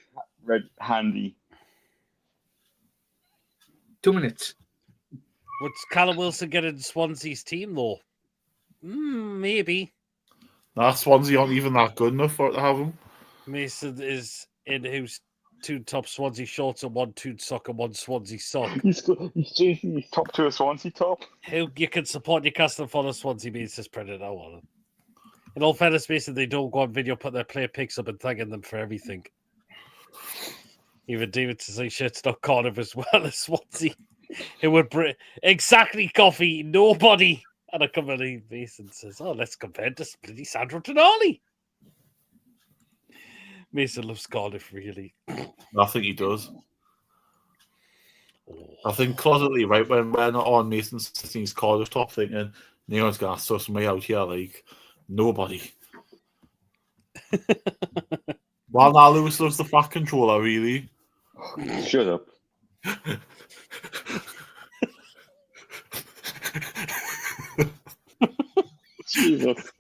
handy? 2 minutes. Would Callum Wilson get in Swansea's team though? Maybe. Nah, Swansea aren't even that good enough for it to have him. Mason is in who's two top Swansea shorts and one toon sock and one Swansea sock. He's top to a Swansea top. Who you can support Newcastle for the Swansea means is Predator on it. In all fairness, Mason, they don't go on video, put their player pics up and thanking them for everything. Even David to say shit's not Cardiff as well as Swansea. It would bring exactly coffee, nobody. And I come in Mason says, "Oh, let's compare to bloody Sandro Tonali." Mason loves Cardiff, really. I think he does. I think closetly, right, when we're not on Mason's Cardiff top thinking, no one's going to suss me out here, like, nobody. Well, now Lewis loves the fat controller, really. Shut up. Jesus.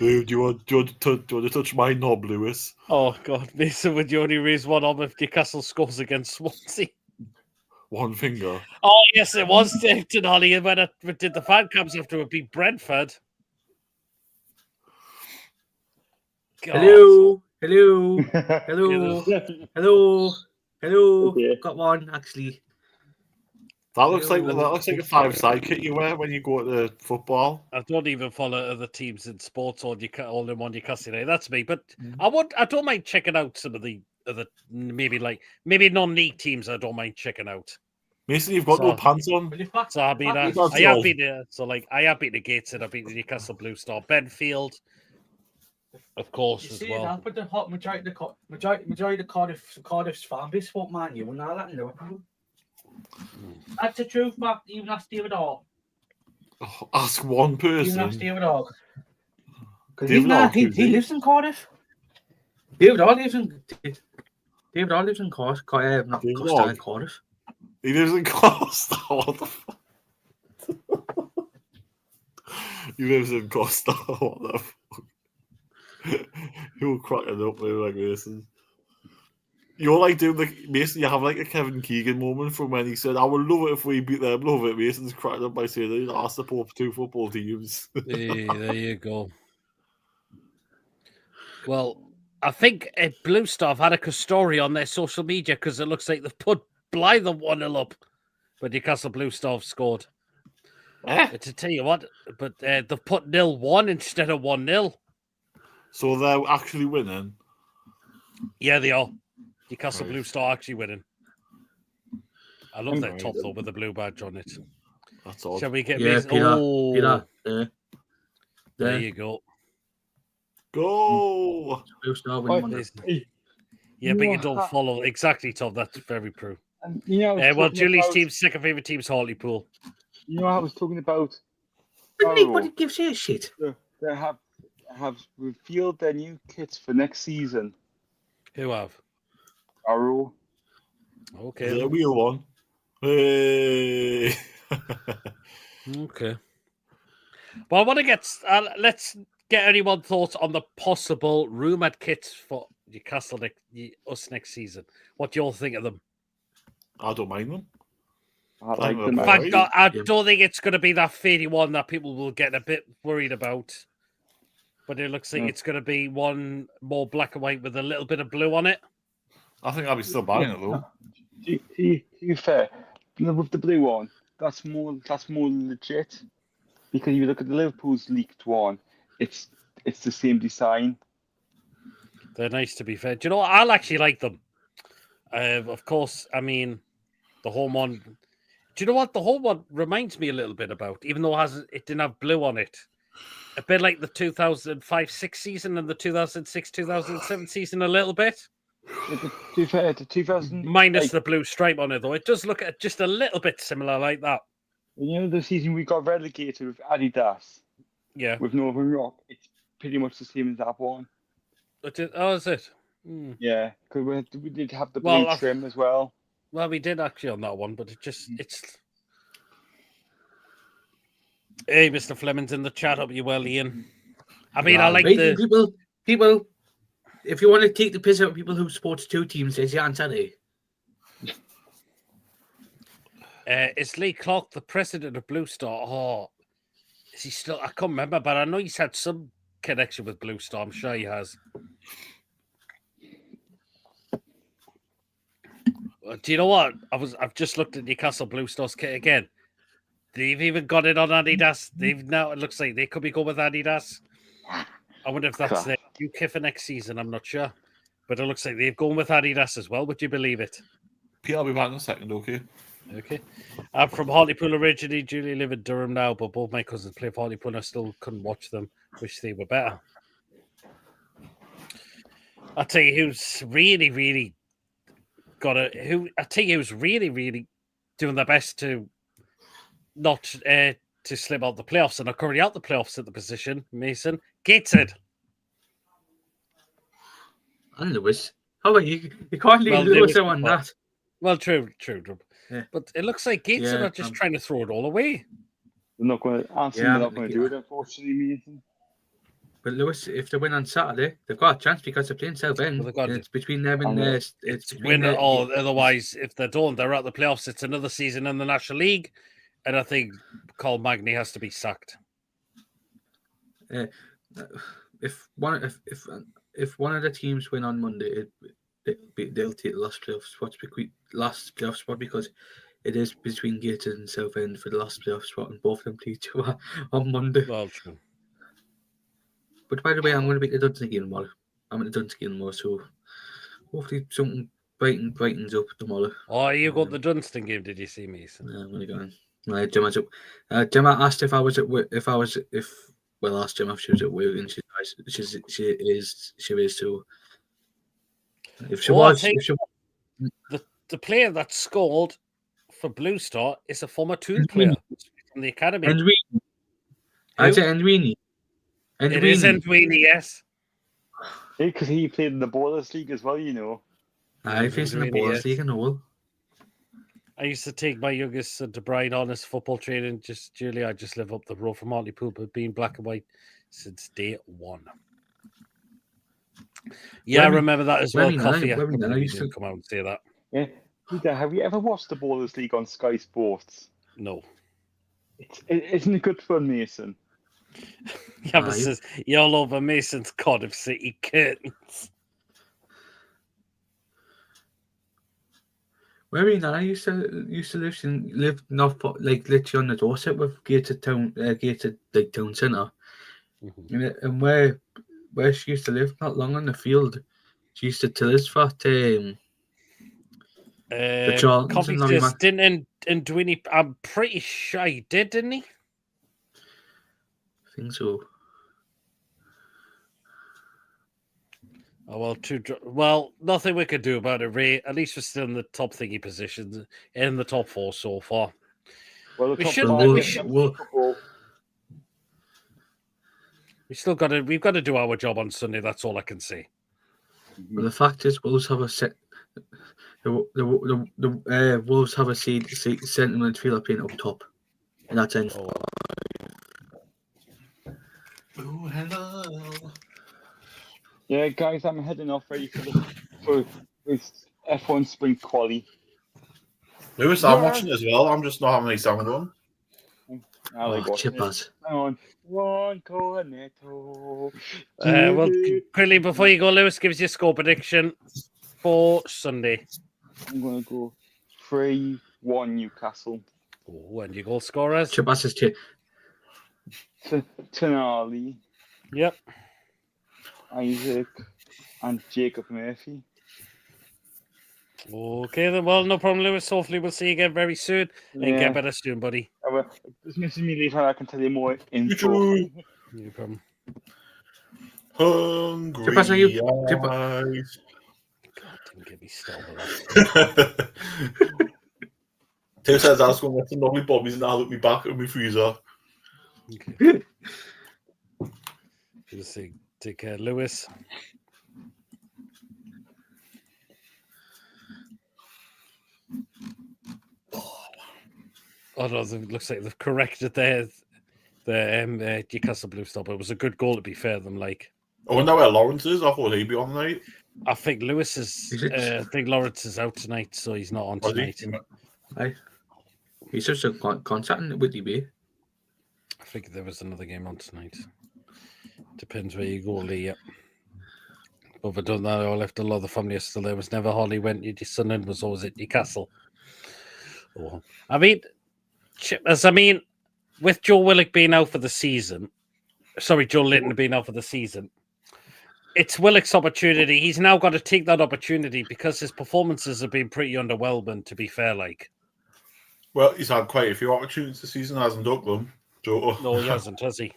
Lou, do you want to touch my knob, Lewis? Oh, God. Mason, would you only raise one arm if Newcastle scores against Swansea? One finger. Oh, yes, it was David Holly when it did the fan cams after it beat Brentford. God. Hello. Hello. Hello. Yeah. Hello. Hello. Okay. Got one, actually. That looks like a five-side kit you wear when you go to football. I don't even follow other teams in sports or all in one Newcastle United. That's me. But I don't mind checking out some of the other maybe non-league teams. I don't mind checking out. Mason, you've got no pants on. So I mean, I have been there. So like, I have been to Gateshead. I've been to Newcastle Blue Star, Benfield, of course, as well. That, but the hot majority of Cardiff's fan base support Man U and all that in Liverpool. That's the truth, but even ask David Hall. Oh, ask one person. Even ask David Hall. David He lives in Cardiff. David Hall lives in Cardiff. Not Costa, Cardiff. He lives in Costa. What the fuck? He lives in Costa. What the fuck? You're cracking up there like Mason. You're like doing Mason, you have like a Kevin Keegan moment from when he said, I would love it if we beat them, love it. Mason's cracking up by saying he'd ask the Pope 2 football teams. Hey, there you go. Well, I think Blue Star have had a story on their social media because it looks like they've put Blythe 1-0 up, but Newcastle Blue Star have scored. To tell you what, but they've put 0-1 instead of 1-0. So they're actually winning? Yeah, they are. Newcastle Blue Star actually winning. I love that top though with the blue badge on it. That's all. Shall we get Peter. There you go. Go! Blue Star winning. Yeah, but you don't follow exactly, Tom. That's very true. Well, Julie's team's second favourite team's Hartlepool. You know, I was talking about. Anybody gives you a shit. They have revealed their new kits for next season. Who have? Arrow. Okay. The wheel one. Hey. Okay. Well, I want to get. Let's get anyone's thoughts on the possible rumoured kits for Newcastle next season. What do you all think of them? I don't mind them. I like them. In fact, I don't think it's going to be that fadey one that people will get a bit worried about. But it looks like it's going to be one more black and white with a little bit of blue on it. I think I'll be still buying it though. To be fair, with the blue one, that's more legit. Because if you look at the Liverpool's leaked one, it's the same design. They're nice, to be fair. Do you know what? I'll actually like them. Of course, I mean, the home one. Do you know what the home one reminds me a little bit about? Even though it didn't have blue on it. A bit like the 2005-06 season and the 2006-2007 season a little bit. To be fair, the 2000... Minus the blue stripe on it, though. It does look just a little bit similar like that. You know, the season we got relegated with Adidas? Yeah. With Northern Rock, it's pretty much the same as that one. Oh, is it? Yeah, because we did have the blue trim as well. Well, we did actually on that one, but it's... Hey, Mr. Fleming's in the chat. Up you well, Ian. I mean, I like the... People, if you want to take the piss out of people who support two teams, there's your answer there. Is Lee Clark the president of Blue Star? Oh, is he still? I can't remember, but I know he's had some connection with Blue Star. I'm sure he has. Do you know what? I've just looked at Newcastle Blue Star's kit again. They've even got it on Adidas. It looks like they could be going with Adidas. I wonder if that's their new kit for next season. I'm not sure, but it looks like they've gone with Adidas as well. Would you believe it? Peter, I'll be back in a second, okay? Okay. I'm from Hartlepool originally. Julie live in Durham now, but both my cousins play for Hartlepool and I still couldn't watch them. Wish they were better. I'll tell you who's really, really who's really, really doing their best to not to slip out the playoffs and are currently out the playoffs at the position. Mason Gateshead. And Lewis. How about you? You can't leave Lewis on that. Well, true. Yeah. But it looks like Gateshead are just trying to throw it all away. They're not going to answer. They're not going to do it, unfortunately, Mason. But Lewis, if they win on Saturday, they've got a chance because they're playing Southend. Well, And it's between them and it's between win or otherwise, if they don't, they're out the playoffs. It's another season in the National League, and I think Carl Magny has to be sacked. If one of the teams win on Monday, they'll take the last playoff spot because it is between Gators and Southend for the last playoff spot, and both of them play each other on Monday. Well, true. But by the way, I'm going to beat the Dunstan game tomorrow. I'm at the Dunstan game tomorrow, so hopefully something brightens up tomorrow. Oh, you got the Dunstan game? Did you see me? I'm going to go in. Gemma's up. Gemma asked if I was at work. Well, asked Gemma if she was at work, and she is. So if she was, the player that scored for Blue Star is a former Toon player from the academy. Endwini. I said Endwini. It is Endwini, yes. Because he played in the Ballers League as well, you know. I faced in the Ballers League and all. I used to take my youngest son to Brighton on his football training. Julie, I just live up the road from Hartlepool, but being black and white since day one. Yeah, I remember that as well. Coffee. I used to come out and say that. Yeah. Peter, have you ever watched the Ballers League on Sky Sports? No. Isn't it good fun, Mason? Yeah, but says you're all over Mason's Cardiff City curtains. Where are you now? I used to live not like literally on the doorstep with Gated town centre, and where she used to live, not long on the field, she used to tell us that the Charltons Coffee says didn't Endwini. I'm pretty sure he did, didn't he? I think so. Oh, well, nothing we could do about it, Ray. At least we're still in the top thingy positions, in the top four so far. Well, we've got to do our job on Sunday. That's all I can say. Well, the fact is, Wolves have a set. The Wolves have a centre midfielder playing up top, and that's it. Oh, hello. Yeah, guys, I'm heading off ready for F1 Spring Quali. Lewis, I'm watching as well. I'm just not having any sound on. Chippers. On one cornetto. Well, quickly before you go, Lewis, gives you a score prediction for Sunday. I'm going to go 3-1 Newcastle. Oh, and your goal scorers? Chippers is Tonali. Yep. Isaac and Jacob Murphy. Okay, then. Well, no problem, Lewis. Hopefully, we'll see you again very soon and get better soon, buddy. Just message me later. I can tell you more info. No problem. Hungry God, don't get me started. Tim says I was going to let him know my Bobby's now look me back at my freezer. Okay. Just say, take care, Lewis. Oh no, it looks like they've corrected the Newcastle Blue Stop. It was a good goal, to be fair. I wonder where Lawrence is. I thought he'd be on tonight. I think Lewis is. I think Lawrence is out tonight, so he's not on tonight. He's just contacting with DB. I think there was another game on tonight. Depends where you go, Lee. Yeah. But if I don't know, I left a lot of the family still there. Was never hardly went. Your son in was always at Newcastle. Oh, with Joe Willock being out for the season, Joe Linton being out for the season, it's Willock's opportunity. He's now got to take that opportunity because his performances have been pretty underwhelming, to be fair. Well, he's had quite a few opportunities this season, hasn't took them. No, he hasn't, has he?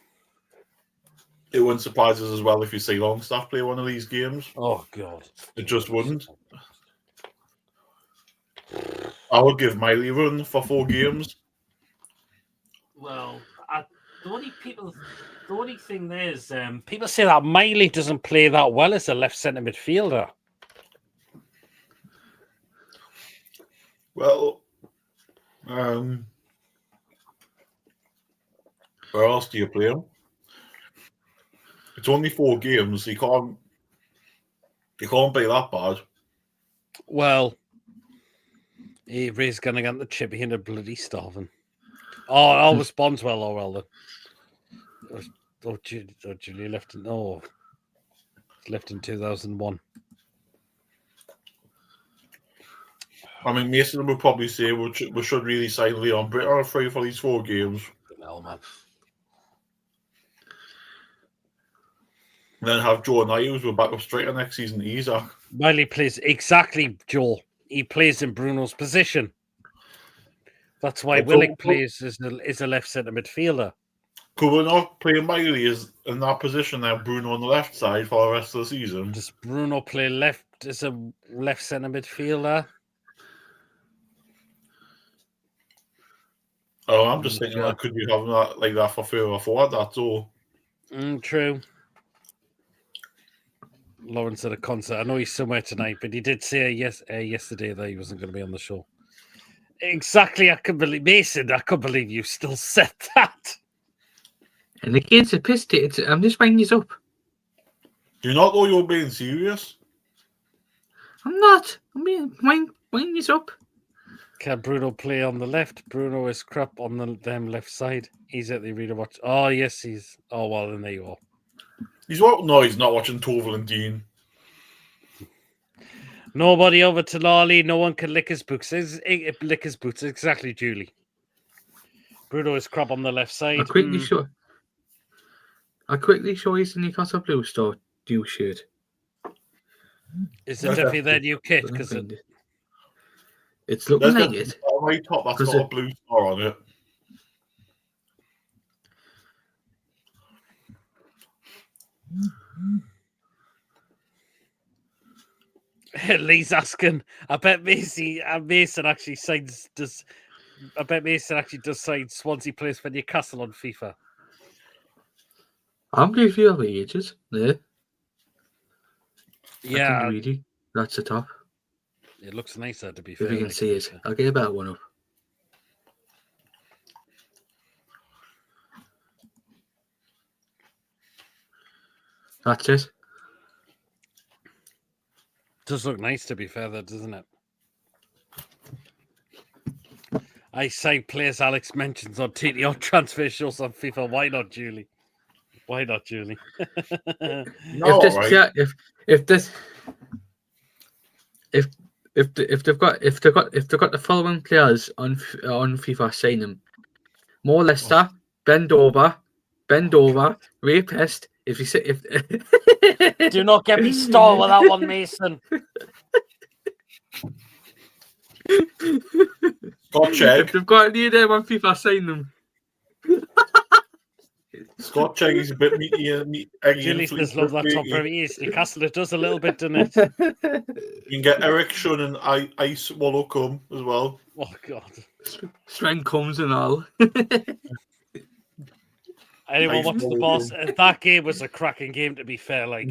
It wouldn't surprise us as well if you see Longstaff play one of these games. Oh, God. It just wouldn't. I would give Miley a run for 4 games. Well, the only thing there is people say that Miley doesn't play that well as a left centre midfielder. Well, where else do you play him? It's only 4 games. You can't be that bad. Well, Ray's going to get the chip in a bloody starving. Oh, was Bondswell or well. Julie left in left in 2001. I mean, Mason would probably say we should really sign Leon Britter for these 4 games. No, man. And then have Joe Knight, who's we're back up striker next season, Isaac. Well, he plays exactly, Joel. He plays in Bruno's position. That's why Willock plays as a left centre midfielder. Could we not play Miley in that position now, Bruno on the left side for the rest of the season? Does Bruno play left as a left centre midfielder? Oh, I'm just thinking, like, could you have that like that for further forward? That's all. True. Lawrence at a concert. I know he's somewhere tonight, but he did say yesterday that he wasn't going to be on the show. Exactly. I couldn't believe Mason. I couldn't believe you still said that. And the kids are pissed. I'm just winding this up. Do you not know you're being serious? I'm not. I'm being winding this up. Can Bruno play on the left? Bruno is crap on them left side. He's at the reader watch. Oh yes, he's. Oh well, then there you are. He's what? No, he's not watching Toval and Dean. Nobody over to Lolly. No one can lick his boots. Lick his boots. Exactly, Julie. Bruno is crap on the left side. I quickly show you the Newcastle Blue Store new shirt. Is it definitely their new kit? Because it's looking like it. Right top, that's got a blue star on it. Lee's asking. I bet Mason actually signs. I bet Mason actually does sign Swansea plays for Newcastle on FIFA. I'm going to the ages there. Yeah, really. That's the top. It looks nicer, to be fair. If you can see it, I'll get a better one up. That's it. Does look nice, to be fair, though, doesn't it? I say players Alex mentions on TTO transfer shows on FIFA. Why not, Julie? Why not, Julie? No, if they've got the following players on FIFA, sign them. More Leicester, bend over, rapist. If you say do not get me started with that one, Mason. Scott Chegg. If they've got any of them on FIFA, sign them. Scott Chegg is a bit meaty. Julie does love that top very easily. Newcastle, it does a little bit, doesn't it? You can get Eric Shun and Ice Wallow come as well. Oh, God. Strength comes and all. Anyone watch the boss? That game was a cracking game, to be fair. Like,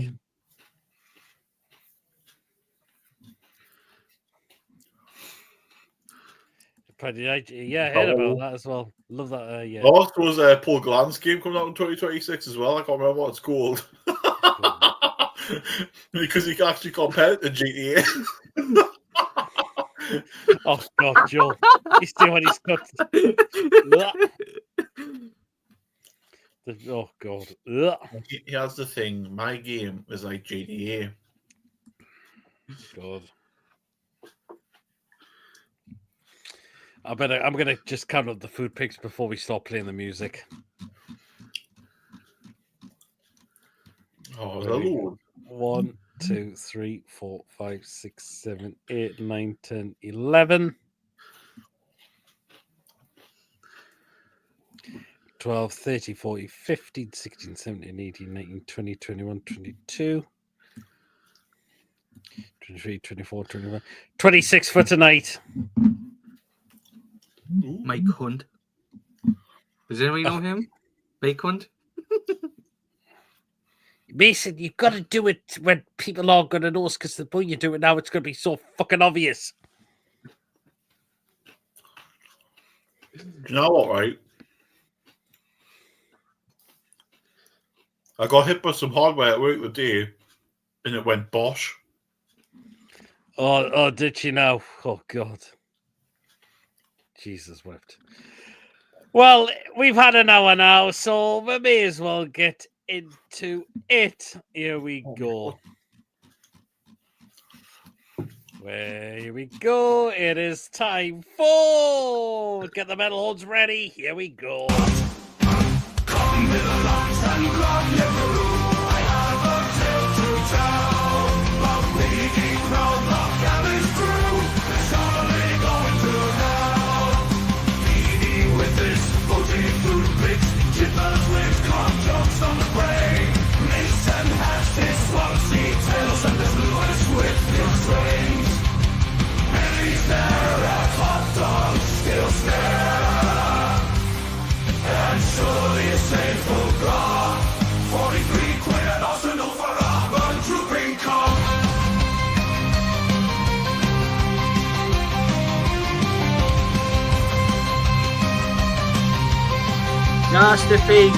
I heard about that as well. Love that. Yeah. Oh, there was a Paul Glantz game coming out in 2026 as well. I can't remember what it's called. Because he can actually compare it to GTA. Oh, God, Joe. He's doing his cut. Oh, God. Here's the thing. My game is like GTA. God. I'm going to just count up the food pics before we start playing the music. Oh, the Lord. 1, 2, 3, 4, 5, 6, 7, 8, 9, 10, 11. 12, 13, 14, 15, 16, 17, 18, 19, 20, 21, 22, 23, 24, 25, 26 for tonight. Mike Hunt. Does anybody know him? Mike Hunt? Mason, you've got to do it when people aren't going to know us, because the point you do it now, it's going to be so fucking obvious. Do you know what, right? I got hit by some hardware at work today, and it went bosh. Oh, did you know? Oh, God. Jesus wept. Well, we've had an hour now, so we may as well get into it. Here we go. Here we go. It is time for... Get the metal horns ready. Here we go. Nasty thing.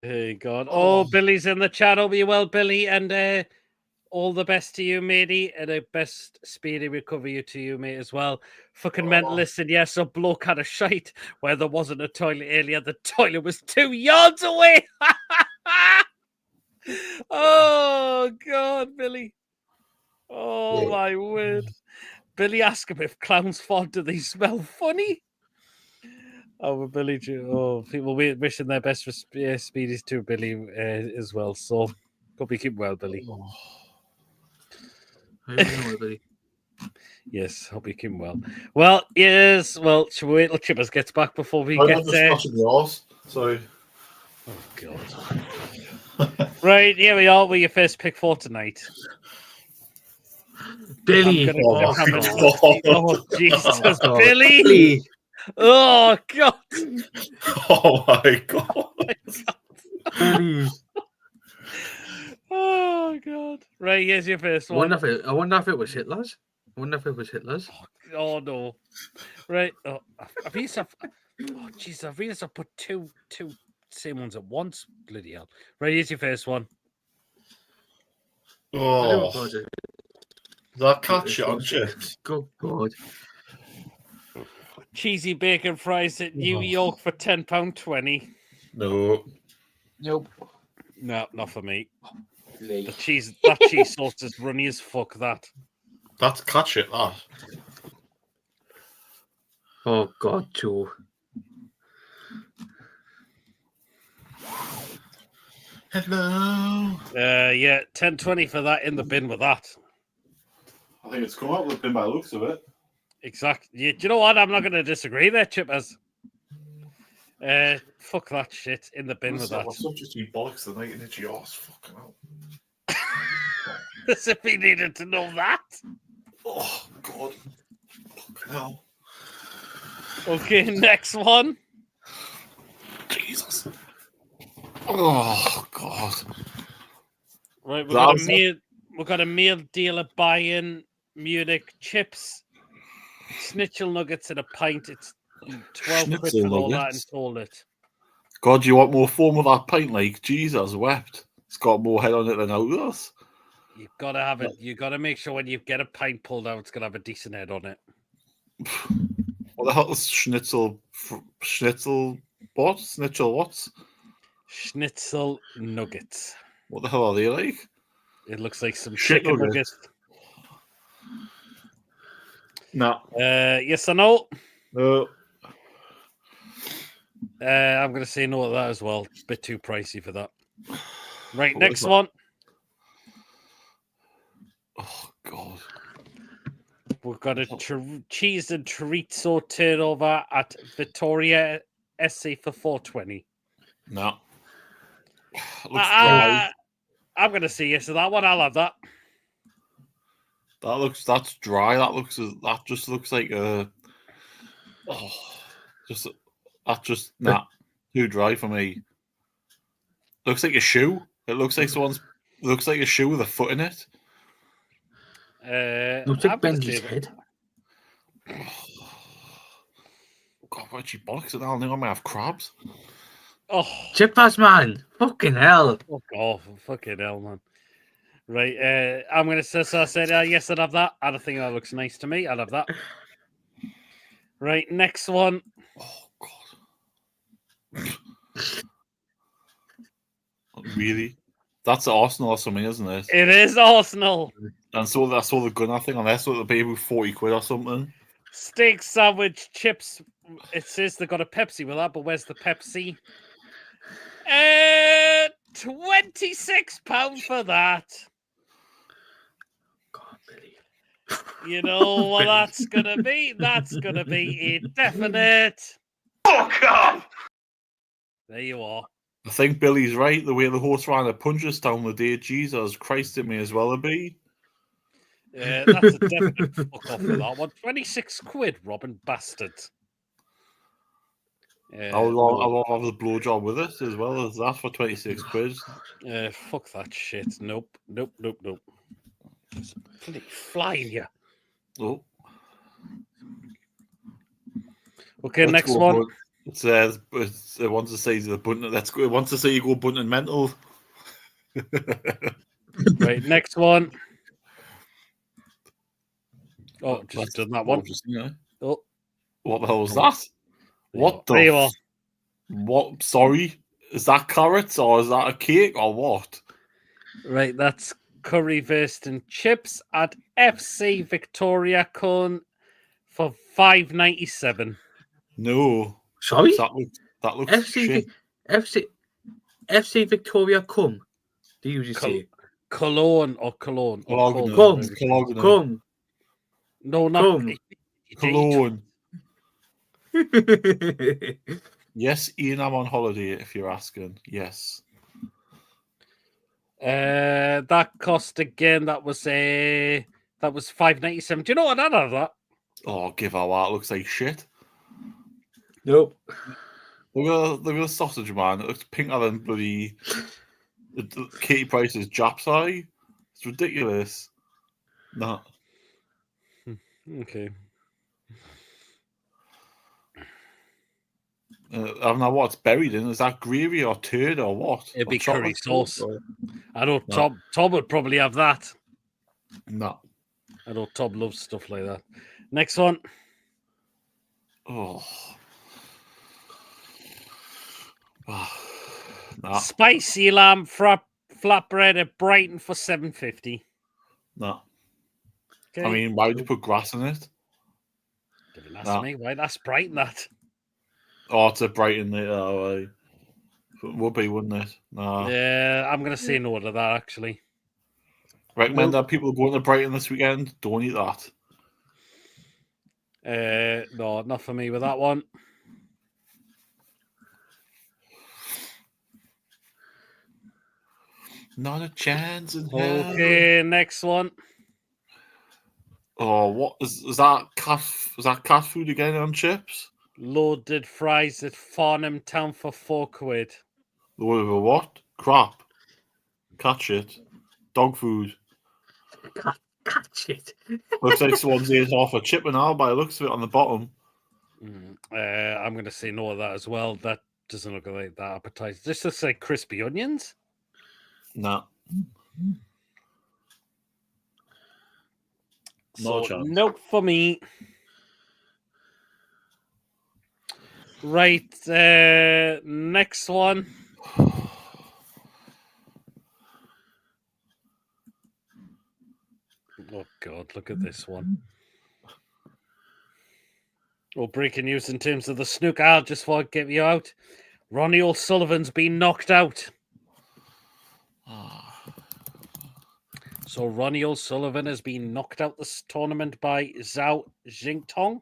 Hey, God. Oh, Billy's in the chat. Hope you well, Billy. And all the best to you, matey. And a best speedy recovery to you, mate, as well. Fucking mental. Listen, yes, a bloke had a shite where there wasn't a toilet earlier. The toilet was 2 yards away. Oh, God, Billy. Oh, my word. Billy asked him if clowns fart, do they smell funny? Oh, well, Billy, people wishing their best for Speedies too, Billy, as well. So, hope you keep well, Billy. Billy. Yes, hope you keep well. Well, yes, well, should we wait till Chippers gets back before we get there? Sorry. Oh, God. Right, here we are with your first pick for tonight. Billy. Oh, Jesus, Billy. Oh, God. Oh, my God. Billy. Oh, God. Right, here's your first one. I wonder if it was Hitler's. Oh, no. Right. Oh, I've used to put two same ones at once. Bloody hell. Right, here's your first one. Oh. That catch on chips. Good God. Cheesy bacon fries at New York for £10.20. No. Nope. No, not for me. Lee. That cheese sauce is runny as fuck, that. That's catch it, that. Oh, God, too. Hello. Yeah, $10.20 for that in the bin with that. I think it's come out with the bin by the looks of it. Exactly. Do you know what? I'm not going to disagree there, Chippers. Fuck that shit in the bin with that. What's up? Just you bollocks the night and it's yours. Fucking hell. As if he needed to know that. Oh, God. Fucking hell. Okay, next one. Jesus. Oh, God. Right, we've got a meal deal at Bayern Munich chips, schnitzel nuggets and a pint. It's 12 quid for all that and told it. God, you want more foam with that pint? Like, Jesus wept. It's got more head on it than ours. You've got to have it. You've got to make sure when you get a pint pulled out, it's going to have a decent head on it. What the hell is schnitzel? Schnitzel what? Schnitzel what? Schnitzel nuggets. What the hell are they like? It looks like some Shit chicken nuggets. nuggets. No. Yes or no? No. I'm going to say no to that as well. Bit too pricey for that. Right, What next is that? one. Oh, God. We've got a cheese and chorizo turnover at Victoria SC for $4.20. No. Looks dry. I'm going to say yes to that one. I'll have that. That's dry. That just looks like a. Oh, nah. Too dry for me. Looks like a shoe. It looks like looks like a shoe with a foot in it. Looks like Benji's head. God, why'd she bollocks it now? I think I might have crabs. Oh, Chippers, man. Fucking hell. fuck off. Fucking hell, man. Right, I'm going to say, so I said, yes, I'd have that. I don't think that looks nice to me. I'd have that. Right, next one. Oh, God. Really? That's Arsenal or something, isn't it? It is Arsenal. And so I saw the gunner thing on there, so the baby 40 quid or something. Steak sandwich, chips. It says they got a Pepsi with that, but where's the Pepsi? £26 for that. God, Billy. You know what that's gonna be? That's gonna be a definite. Fuck off! There you are. I think Billy's right. The way the horse ran a punches down the day, Jesus Christ, it may as well have been. Yeah, that's a definite fuck off for that one. 26 quid, Robin bastard. I'll have the blowjob with it as well as that for 26 quid. Fuck that shit. Nope. There's a bloody fly in here. Oh. Okay, next one. It says it wants to say the button. Let's go. It wants to say you go bunting mental. Right, next one. Oh, just done that one. Oh, what the hell was that? What there you are. What? Sorry, is that carrots or is that a cake or what? Right, that's currywurst and chips at FC Victoria Cone for $5.97. No, Sorry? That looks shit. FC Victoria come. Do you just say Cologne or Cologne? Come. No, not Cologne. Yes, Ian, I'm on holiday if you're asking. Yes. That cost again. That was $5.97. Do you know what? I'd have that. Oh, give her that. Looks like shit. Nope. Look at the sausage, man. It looks pinker than bloody Katie Price's Jap's eye. It's ridiculous. No. Okay. I don't know what it's buried in. Is that gravy or turd or what? It'd be Or chocolate curry sauce. Or... I know No. Tom would probably have that. No. I know Tom loves stuff like that. Next one. Oh. Nah. Spicy lamb flatbread at Brighton for $7.50. No. Okay. I mean, why would you put grass in it? Didn't ask me. Why? That's Brighton, that. Oh, it's a Brighton. It would be, wouldn't it? No. Yeah, I'm going to say no to that, actually. Recommend that people going to Brighton this weekend. Don't eat that. No, not for me with that one. Not a chance in hell. Okay, next one. Oh, what is that? Cat food again on chips? Loaded fries at Farnham Town for £4. Load of what? Crap. Cat shit. Dog food. Cat shit. Looks like someone's ate off a chip and all by the looks of it on the bottom. I'm going to say no to that as well. That doesn't look like that appetizing. This looks like crispy onions. No. So, No chance. nope for me. Right, next one. Oh, God, look at this one. Well, breaking news in terms of the snooker, just before I get you out. Ronnie O'Sullivan's been knocked out. So Ronnie O'Sullivan has been knocked out this tournament by Zhao Jingtong.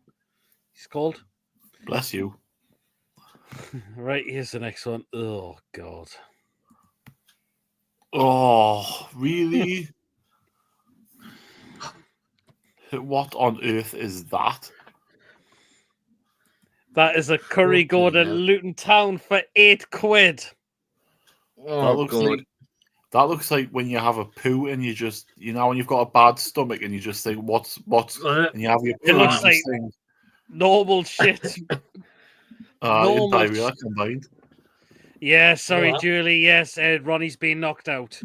He's called. Bless you. Right, here's the next one. Oh, God. Oh, really? What on earth is that? That is a curry gourd at Luton Town for £8. Oh, God. That looks like when you have a poo and you just, when you've got a bad stomach and you just think, what's, and you have your poo. It looks like normal shit. Normal diarrhea combined. Yeah, sorry, Julie. Yes, Ronnie's been knocked out.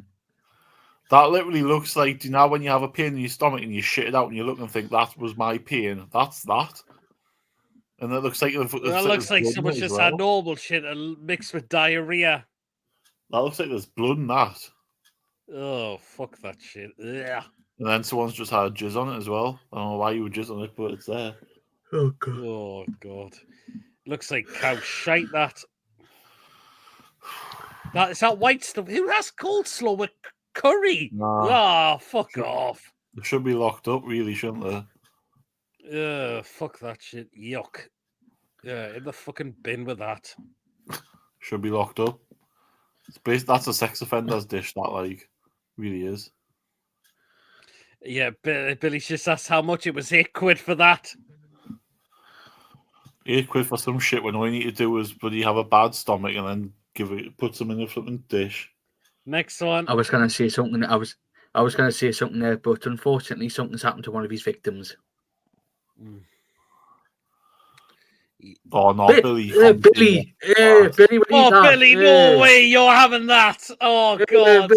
That literally looks like, when you have a pain in your stomach and you shit it out and you look and think, that was my pain. That's that. And it looks like... That looks like someone's just had normal shit mixed with diarrhea. That looks like there's blood in that. Oh, fuck that shit. Yeah. And then someone's just had jizz on it as well. I don't know why you would jizz on it, but it's there. Oh, God. Oh, God. Looks like cow shite, that. Is that white stuff? Who has coleslaw with curry? Nah. Oh, fuck off. They should be locked up, really, shouldn't they? Fuck that shit. Yuck. Yeah, in the fucking bin with that. Should be locked up. That's a sex offender's dish, that, really is. Yeah, Billy's just asked how much it was. £8 for that. £8 for some shit when all you need to do is have a bad stomach and then put some in a flipping dish. Next one. I was going to say something. I was going to say something there, but unfortunately, something's happened to one of his victims. Oh no, Billy! Billy! Billy! Oh, Billy! No way! You're having that! Oh God!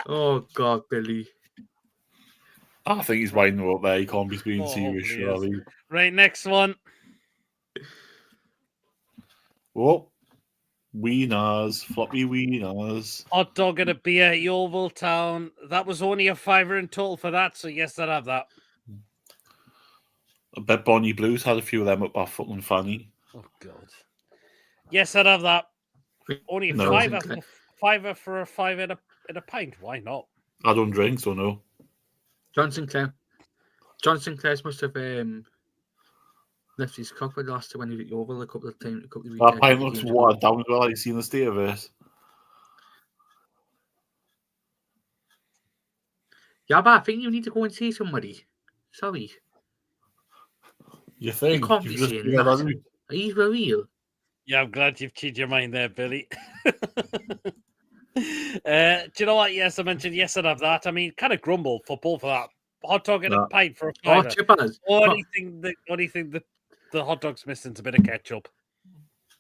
Oh God, Billy! I think he's winding up there. He can't be being serious, surely. Right, next one. Oh, wieners, floppy wieners. Hot dog and a beer, Yeovil Town. That was only a £5 in total for that, so yes, I'd have that. I bet Bonnie Blues had a few of them up our fucking fanny. Oh God! Yes, I'd have that. Only a fiver for a five in a pint. Why not? I don't drink, so no. John Sinclair's must have left his cock with the last time when he was at Yeovil a couple of times. That pint looks watered down as well. Have you seen the state of it? Yeah, but I think you need to go and see somebody. Sorry. You think? You can't be saying that. Are you for real? Yeah, I'm glad you've changed your mind there, Billy. Do you know what? Yes, I mentioned yes, I'd have that. I mean, kind of grumble football for that. Hot dog and a pint for a fiver. Only thing that the hot dog's missing is a bit of ketchup.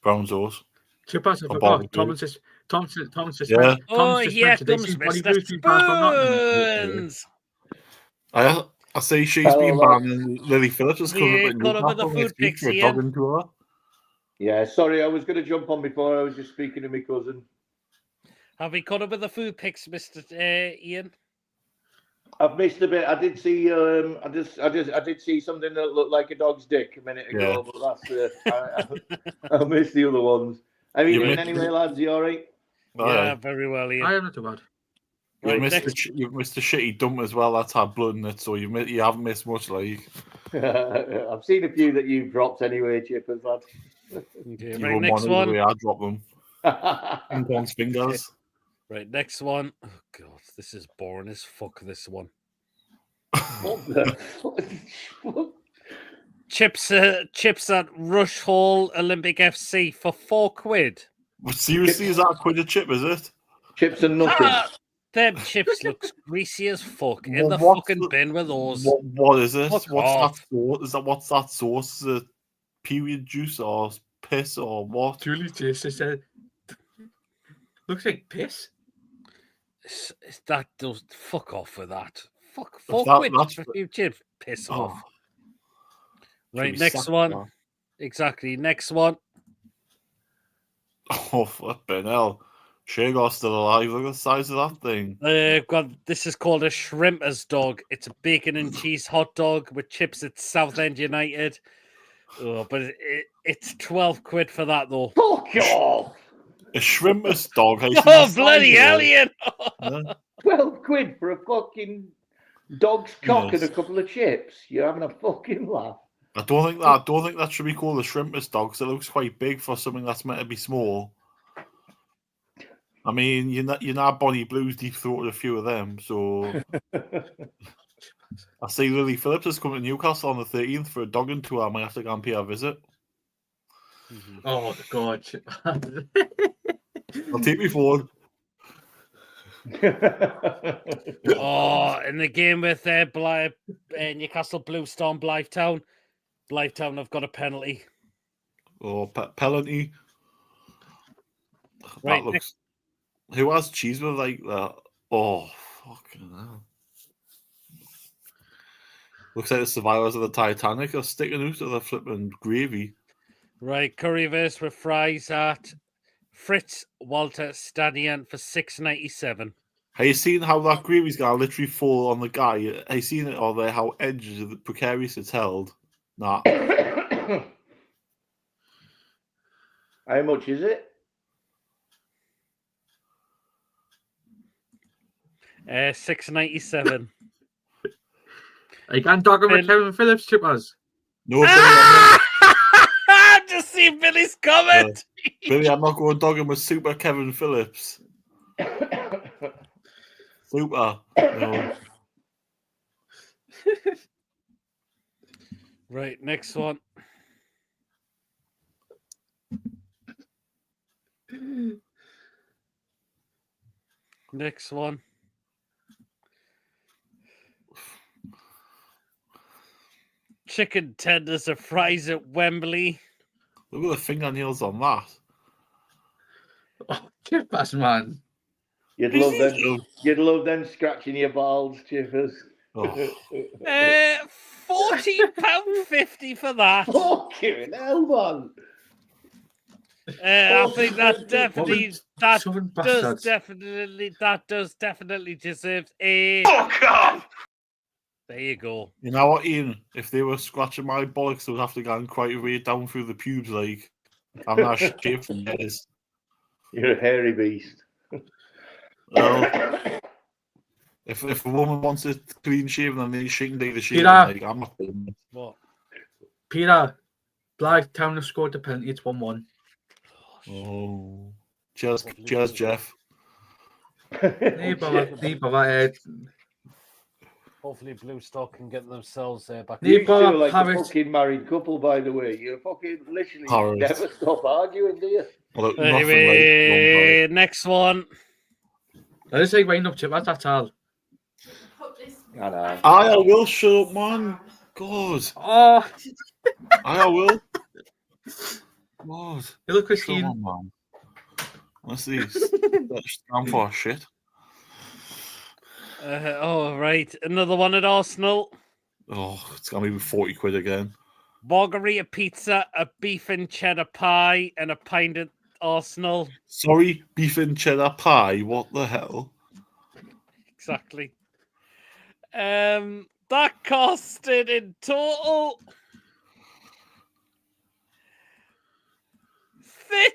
Brown sauce. Chippers, I forgot. Thomas just yeah. Here comes Mr. Spoons. I say she's been banned and Lily Phillips has come up with the food pics here. Yeah, sorry, I was going to jump on before. I was just speaking to my cousin. Have we caught up with the food pics, Mr. Ian? I've missed a bit. I did see. I did see something that looked like a dog's dick a minute ago, but that's. I missed the other ones. Have you been anyway, lads? You all right? Yeah, very well, Ian. I am not too bad. You've missed the shitty dump as well. That's had blood in it, so you haven't missed much. I've seen a few that you've dropped anyway, Chippers, lad. Okay, right, next one. I drop them. Ping-pong's fingers. Right, next one. Oh God, this is boring as fuck. This one. What the? Chips at Rush Hall Olympic FC for £4. Seriously, is that a quid a chip? Is it? Chips and nothing. Them chips looks greasy as fuck in the fucking bin with those. What is it? What's that sauce? What's that sauce? Is it period juice or piss or what? Julie just said, looks like piss. That does fuck off with that. Fuck £4 for a few chips. Piss off. Right, next one. Exactly, next one. Oh, flipping hell. Shergar's still alive. Look at the size of that thing. This is called a Shrimper's dog. It's a bacon and cheese hot dog with chips at Southend United. Oh, but it's 12 quid for that though. Fuck off! A Shrimper's dog. Oh bloody hell, Ian! 12 quid for a fucking dog's cock Yes. and a couple of chips. You're having a fucking laugh. I don't think that should be called a Shrimper's dog because it looks quite big for something that's meant to be small. I mean, you're not Bonnie Blues deep throated a few of them, so I see Lily Phillips is coming to Newcastle on the 13th for a dogging tour. I might have to go and pay a visit. Oh God! I'll take me forward. Oh, in the game with Newcastle Blue Storm Blythetown. Blythetown have got a penalty. Oh, penalty. Right, That looks. Who has cheese with like that? Oh, fucking hell. Looks like the survivors of the Titanic are sticking out of the flipping gravy. Right, currywurst with fries at Fritz Walter Stadion for $6.97. Have you seen how that gravy's gonna literally fall on the guy? Have you seen it or there how edges of the precarious it's held? Nah. How much is it? $6.97. You can't talk about Kevin Phillips, chippers. No, Billy, Just see Billy's comment. Billy, I'm not going dogging with Super Kevin Phillips. Super. No. Right, next one. Next one. Chicken tenders and fries at Wembley. Look at the fingernails on that. Oh, chippers, man. You'd love them. You'd love them scratching your balls, Chippers. Oh. £40.50 for that. Fucking hell, man. I think that does definitely deserve a. Fuck off! There you go. You know what, Ian? If they were scratching my bollocks, they would have to go and quite a way down through the pubes, like. I'm not shaved from years. You're a hairy beast. Well, if a woman wants it clean shaven, then she can do the shaving. Peter. Like, I'm not doing it. What? Peter, Blythetown have scored the penalty. It's 1-1. Oh. Cheers, Jeff. Nee, bother. Hopefully Blue Stock can get themselves back. Nee, You two bother, are like a Harris. fucking married couple, by the way. You fucking literally Harris. never stop arguing, do you? Well, Anyway, next one. I just like wind up chippers, that's all. I know. I will shut up, man. God. Oh, I will. God. you look Come Christine. on, man. What's these? I'm for shit. Right. Another one at Arsenal. Oh, it's gonna be 40 quid again. Margarita pizza, a beef and cheddar pie, and a pint at Arsenal. Sorry, beef and cheddar pie. What the hell? Exactly. That costed in total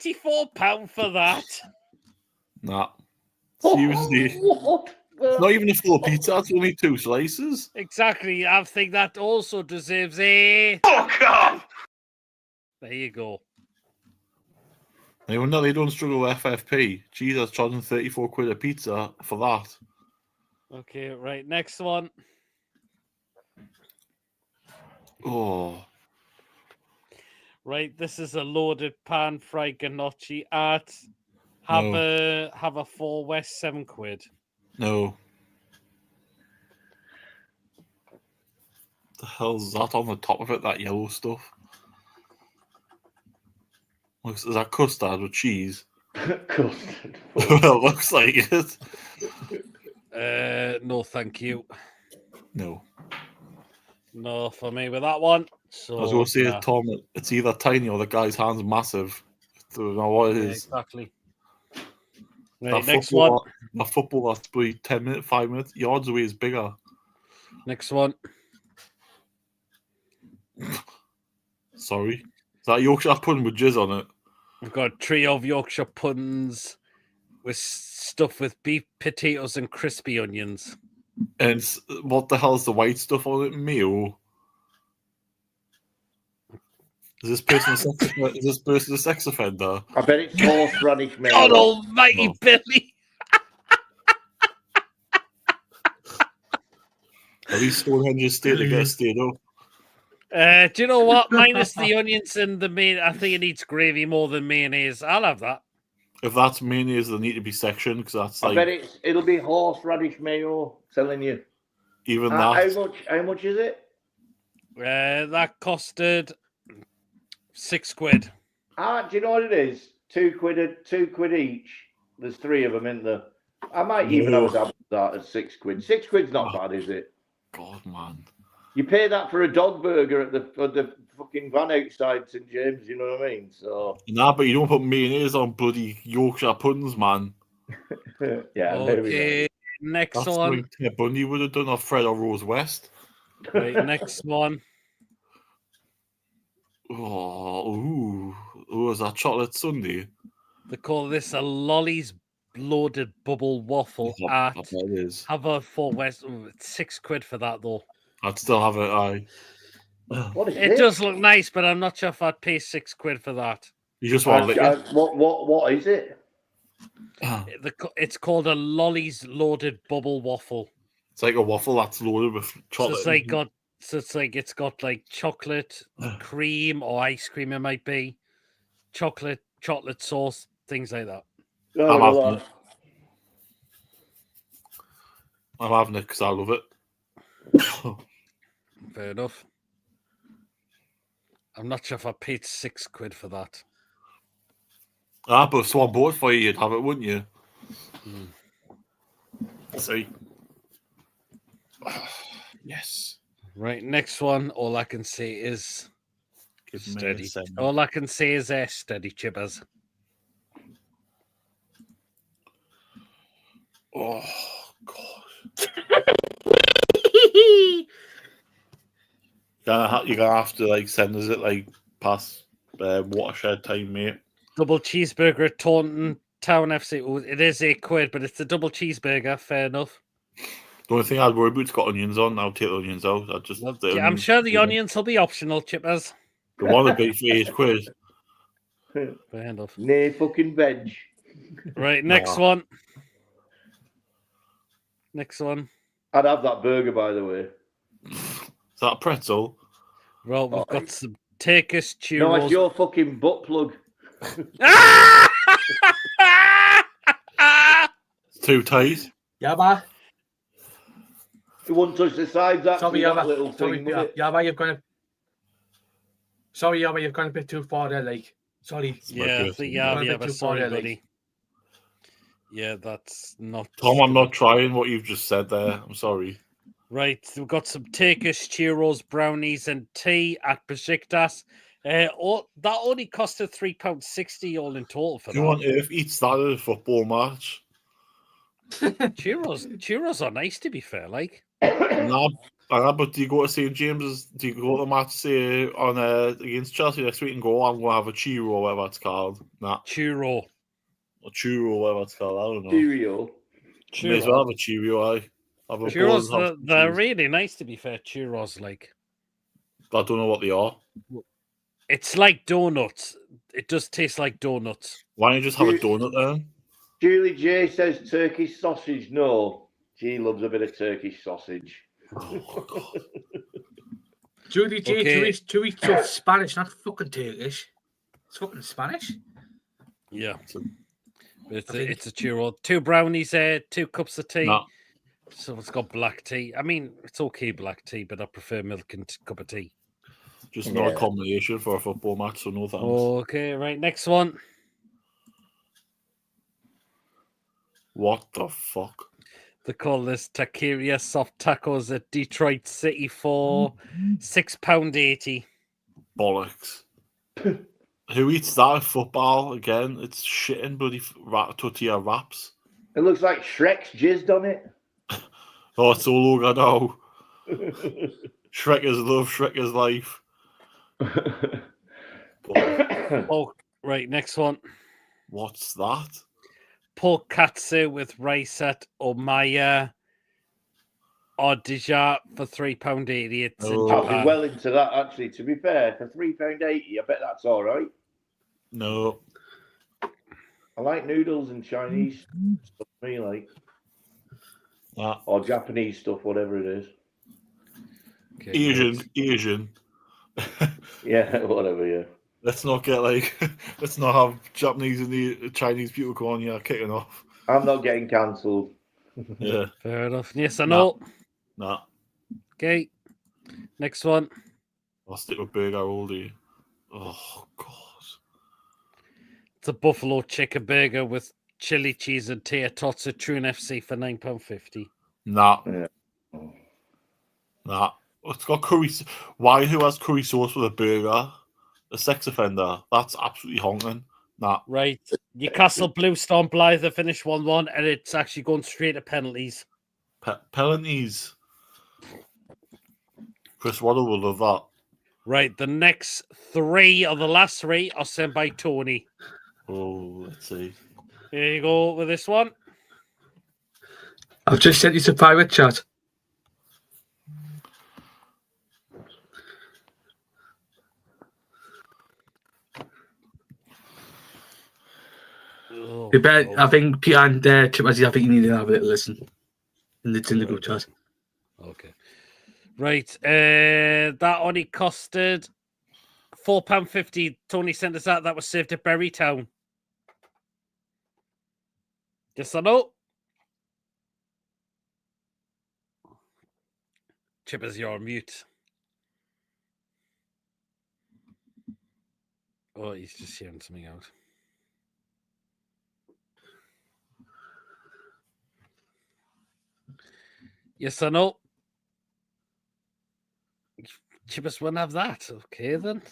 £34 for that. Nah. Seriously. What? It's not even a full pizza. It's only 2 slices. Exactly. I think that also deserves a. Fuck off! There you go. They don't struggle with FFP. Jesus, charging 34 quid a pizza for that. Okay, right. Next one. Oh. Right, this is a loaded pan fried gnocchi at have a 4 West £7. No. The hell's that on the top of it, that yellow stuff? Is that custard with cheese? Custard. Well, it looks like it. No, thank you. No. No, for me with that one. So I was going to say, Tom, it's either tiny or the guy's hand's massive. I don't know what it is. Exactly. Right, next one. My football that's probably 10 minutes, 5 minutes yards away is bigger. Next one. Sorry. Is that Yorkshire pudding with jizz on it? We've got a trio of Yorkshire puddings with stuff with beef, potatoes, and crispy onions. And what the hell is the white stuff on it? Mayo? Is this person a sex offender? I bet it's horseradish mayo. God almighty, Billy! At least Stonehenge stayed to get stayed up. Do you know what? Minus the onions and the main, I think it needs gravy more than mayonnaise. I'll have that. If that's mayonnaise, they need to be sectioned because that's like. I bet it'll be horseradish mayo. Telling you. Even that. How much is it? That costed £6. Do you know what it is? £2 each. There's 3 of them in there. I might even have that at £6. £6 not bad, is it? God, man. You pay that for a dog burger at the fucking van outside St James, you know what I mean? So nah, but you don't put mayonnaise on bloody Yorkshire puddings, man. yeah. Okay, next That's one. like Ted Bundy would have done, or Fred or Rose West. Right, next one. Oh, is that chocolate sundae? They call this a Lolly's loaded bubble waffle at Haverford West. Oh, it's £6 for that though. I'd still have it. What is it does look nice, but I'm not sure if I'd pay £6 for that. You just want what is it? It's called a Lolly's loaded bubble waffle. It's like a waffle that's loaded with chocolate. It's got like chocolate cream or ice cream. It might be chocolate sauce, things like that. I'm having it because I love it. Fair enough. I'm not sure if I paid £6 for that. But if someone bought it for you, you'd have it, wouldn't you? See? Yes. Right, next one. All I can say is steady. Steady chippers. Oh, God. You're gonna have to like send us it like past watershed time, mate. Double cheeseburger at Taunton Town FC. Oh, it is £8, but it's a double cheeseburger. Fair enough. The only thing I'd worry about is got onions on. I'll take the onions out. I'm sure the onions will be optional, chippers. The one would be for £8. Fair enough. Nay fucking veg. Right, next one. Next one. I'd have that burger, by the way. Is that a pretzel? Well, we've got some Turkish churros. No, it's your fucking butt plug. It's too tight. Yabba. You won't touch the sides. Sorry, Yabba. Little thing, Yabba, you've gone. Sorry, Yabba, you've gone a bit too far there. Like, sorry. Yeah, I think Yabba, sorry, buddy. Yeah, that's not. Tom, I'm not trying what you've just said there. I'm sorry. Right, we've got some Turkish churros, brownies, and tea at Besiktas. That only costed £3.60 all in total for that. Who on earth eats that at a football match? Churros are nice, to be fair. Like, nah, but do you go to St James's? Do you go to the match say on against Chelsea next week and go? I'm going to have a churro, or whatever it's called. Nah, churro, or whatever it's called. I don't know. Cheerio. May as well have a churro. Churros, they're really nice, to be fair. Churros, like, I don't know what they are. It's like donuts. It does taste like donuts. Why don't you just have a donut then? Julie J says Turkish sausage. No, she loves a bit of Turkish sausage. Oh, Julie J, Okay. to eat stuff Spanish, not fucking Turkish. It's fucking Spanish. Yeah, it's a churro. 2 brownies there, 2 cups of tea. Nah. So it's got black tea. I mean, it's okay black tea, but I prefer milk and cup of tea. Just not a combination for a football match, so no thanks. Okay, right, next one. What the fuck? They call this taqueria soft tacos at Detroit City for £6.80. Bollocks. Who eats that football again? It's shitting bloody tortilla wraps. It looks like Shrek's jizzed on it. Oh, it's all over now. Shrekker's love, Shrekker's life. Oh, right, next one. What's that? Pork katsu with rice at Omaya Odija for £3.80. It's in I'll Japan. be well into that, actually. To be fair, for £3.80, I bet that's all right. No. I like noodles and Chinese stuff, me like. Or Japanese stuff, whatever it is. Okay, Asian. Yeah, whatever, yeah. Let's not have Japanese and the Chinese people go on here kicking off. I'm not getting cancelled. Yeah. Fair enough. Yes or no? Nah. Okay. Next one. I'll stick with burger all day. Oh, God. It's a buffalo chicken burger with chili cheese and tater tots at Troon FC for £9.50. Nah. Yeah. Nah. It's got curry. Why? Who has curry sauce with a burger? A sex offender. That's absolutely honking. Nah. Right. Newcastle Blue Storm Blythe finished 1-1, and it's actually going straight to penalties. Penalties. Chris Waddle will love that. Right. The next three, or the last three, are sent by Tony. Oh, let's see. Here you go with this one. I've just sent you to private chat. Oh, You bet. I think Peter and Chippers, I think you need to have a little listen. It's in the group chat. Okay. Right. That only costed £4.50. Tony sent us that. That was saved at Berrytown. Yes or no? Chippers, you're on mute. Oh, he's just hearing something out. Yes or no? Chippers won't have that. Okay, then.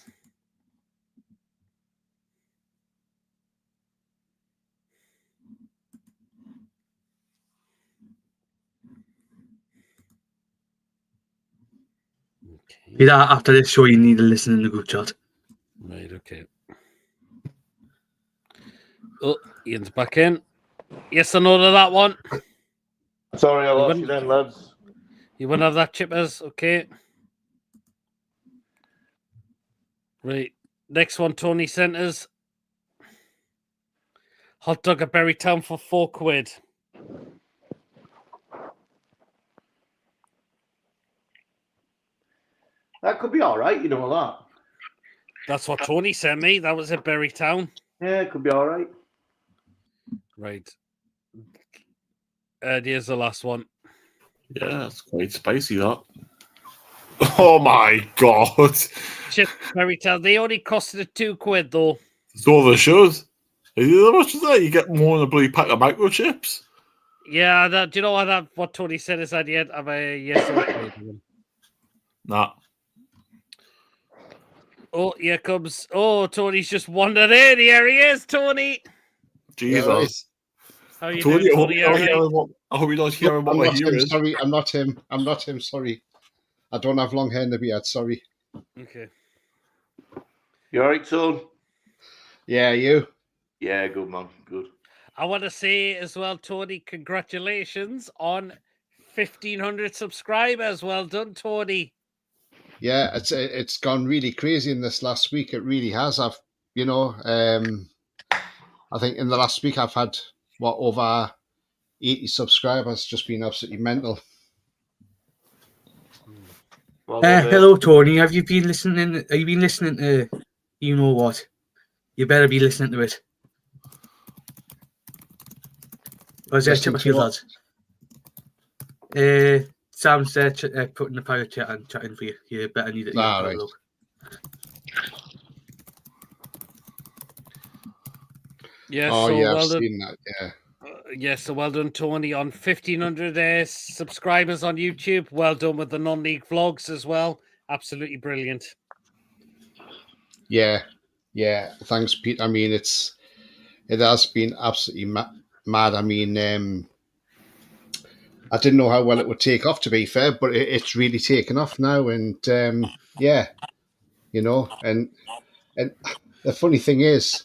Okay. Yeah, after this show, you need to listen in the group chat. Right, okay. Oh, Ian's back in. Yes or no to that one? Sorry, I lost you then, lads. You won't have that, Chippers. Okay. Right. Next one, Tony sent us. Hot dog at Berrytown for £4. That could be all right, you know that. That's what Tony sent me. That was at Berrytown. Yeah, it could be all right. Right. Here's the last one. Yeah, it's quite spicy, that. Oh, my God. Chip Berrytown. They only costed £2, though. So they should. How much is that? You get more than a bloody pack of microchips? Yeah, do you know what Tony said is at the end of a yes or no? Nah. Oh, here comes. Oh, Tony's just wandered in. Here he is, Tony. Jesus. How you Tony, doing, Tony? I hope you're not hearing what my ear is. Sorry, I'm not him. Sorry. I don't have long hair in the beard. Sorry. Okay. You all right, son? Yeah, you? Yeah, good, man. Good. I want to say as well, Tony, congratulations on 1,500 subscribers. Well done, Tony. Yeah, it's gone really crazy in this last week. It really has. I think in the last week I've had over 80 subscribers. Just been absolutely mental. Well, Hello, Tony. Have you been listening? Have you been listening to? You know what? You better be listening to it. Was there Chippers lads? Sam's there putting the pirate chat and chatting for you. You better need it. Right. Look. Yeah, I've seen that. Yeah. Yes, so well done, Tony, on 1,500 subscribers on YouTube. Well done with the non-league vlogs as well. Absolutely brilliant. Yeah, Yeah, thanks, Pete. I mean, it has been absolutely mad. I mean, I didn't know how well it would take off, to be fair, but it's really taken off now. And yeah, you know, and the funny thing is,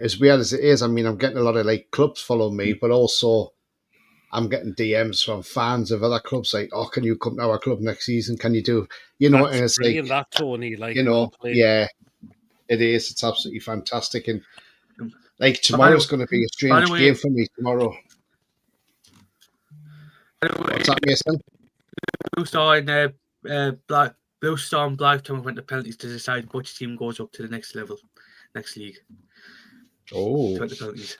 as weird as it is, I mean, I'm getting a lot of like clubs follow me, but also I'm getting DMs from fans of other clubs like, "Oh, can you come to our club next season? Can you do?" You know, That's and it's brilliant, like, that Tony. Like, you know, yeah, it is. It's absolutely fantastic, and like tomorrow's going to be a strange game for me tomorrow. What's that, Mason? Blue Star and Blacktown went to penalties to decide which team goes up to the next level, next league. Oh, 20 penalties.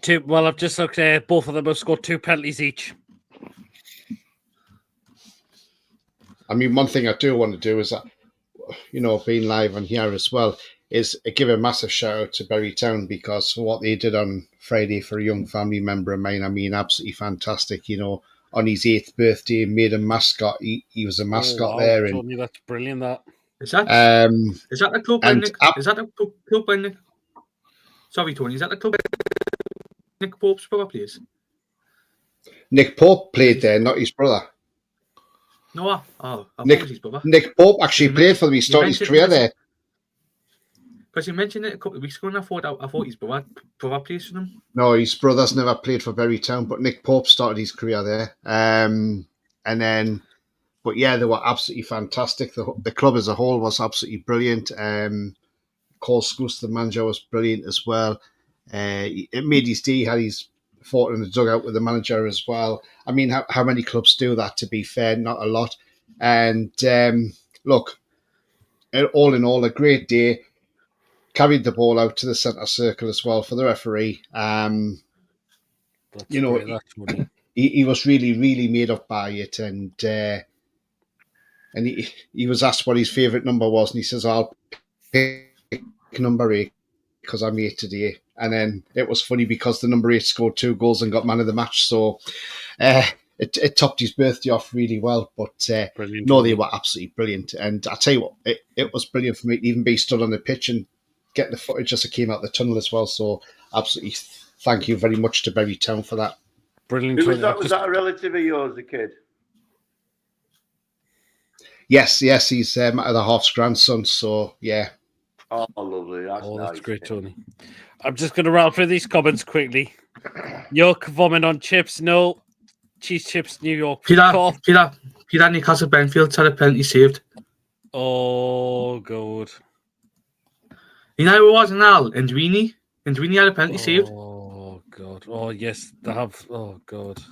Two. Well, I've just looked at both of them have scored 2 penalties each. I mean, one thing I do want to do is that, you know, being live on here as well, is give a massive shout out to Bury Town, because what they did on Friday for a young family member of mine, I mean, absolutely fantastic. You know, on his 8th birthday, made a mascot. He was a mascot there. Tony, that's brilliant. That is that the club by Nick? Is that the club by Nick? Sorry, Tony. Is that the club Nick Pope's brother plays? Nick Pope played there, not his brother. No, his brother. Nick Pope actually played for them. He started his career there. Because you mentioned it a couple of weeks ago, and I thought his brother plays for them. No, his brother's never played for Bury Town, but Nick Pope started his career there. And then, but yeah, they were absolutely fantastic. The club as a whole was absolutely brilliant. Cole Scouse, the manager, was brilliant as well. It made his day. He had his fought in the dugout with the manager as well. I mean, how many clubs do that, to be fair? Not a lot. And look, all in all, a great day. Carried the ball out to the centre circle as well for the referee. You know, he was really, really made up by it. And he was asked what his favourite number was, and he says, "I'll pick number 8 because I'm 8 today." And then it was funny because the number 8 scored 2 goals and got man of the match. So it topped his birthday off really well. But no, they were absolutely brilliant. And I tell you what, it was brilliant for me to even be stood on the pitch and get the footage as it came out the tunnel as well. So absolutely thank you very much to Bury Town for that. Brilliant. Was that a relative of yours, the kid? Yes, he's the half's grandson. So yeah. Oh, lovely. That's nice. That's great, Tony. I'm just going to rattle through these comments quickly. Yuck, vomit on chips. No. Cheese chips, New York. Peter Newcastle Benfield had a penalty saved. Oh, God. You know who it was now? Enquiries. Enquiries had a penalty saved. Oh, God. Oh, yes, they have. Oh, God.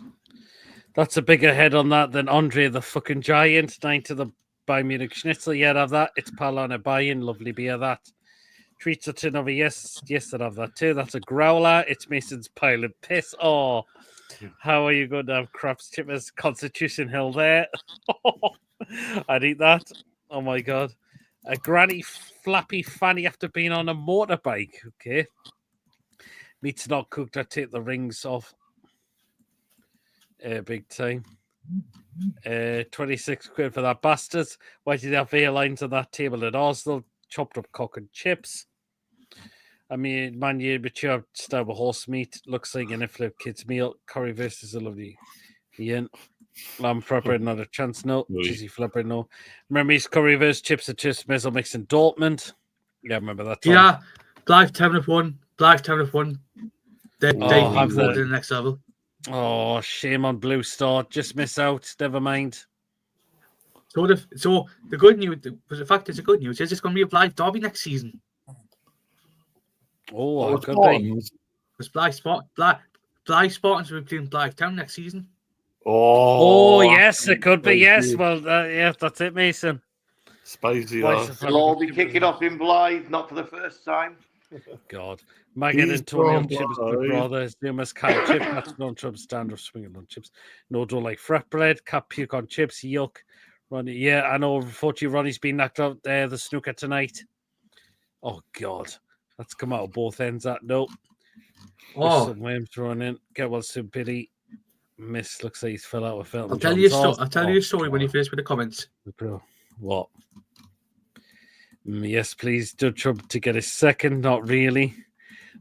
That's a bigger head on that than Andre the fucking Giant. 9 to the Bayern Munich Schnitzel. Yeah, I'd have that. It's Palana Bayern. Lovely beer, that. Treats a tin over. Yes, I'd have that too. That's a growler. It's Mason's pile of piss. Oh, how are you going to have Craps Chippers Constitution Hill there? I'd eat that. Oh, my God. A granny flappy fanny after being on a motorbike. Okay. Meat's not cooked. I take the rings off. Big time. 26 quid for that bastards. Why did they have airlines on that table at Arsenal? Chopped up cock and chips. I mean, man, you mature style of horse meat. Looks like an inflip kid's meal. Curry versus a lovely Ian. Lamb flipper, not a chance. No. Cheesy flipper, no. Remember his curry versus chips and chips mezzo mix in Dortmund? Yeah, remember that time. Yeah, Blythe 10-1. Blythe 10-1. They've moved to the next level. Oh, shame on Blue Star. Just miss out. Never mind. So the good news, the fact is the good news is it's going to be a Blythe derby next season. Oh, good day. Because Blythe Spartans will be playing Blythe Town next season. Oh, yes, it could be. Yes, well, yeah, that's it, Mason. Spicy. It'll all be kicking off in Blythe, not for the first time. God. Maggot and Tony on chips, good brothers. Numerous cat chip, that's non Trump standard swinging on chips. No, don't like fret bread, cat puke on chips, yuck. Ronnie, yeah, I know. Unfortunately, Ronnie's been knocked out there, the snooker tonight. Oh, God. That's come out of both ends, that. Nope. Oh. Some worms thrown in. Get well soon, pity. Miss looks like he's fell out with Felton. I'll tell you a story when you finish with the comments. What? Yes, please. Dutch Trump to get a second. Not really.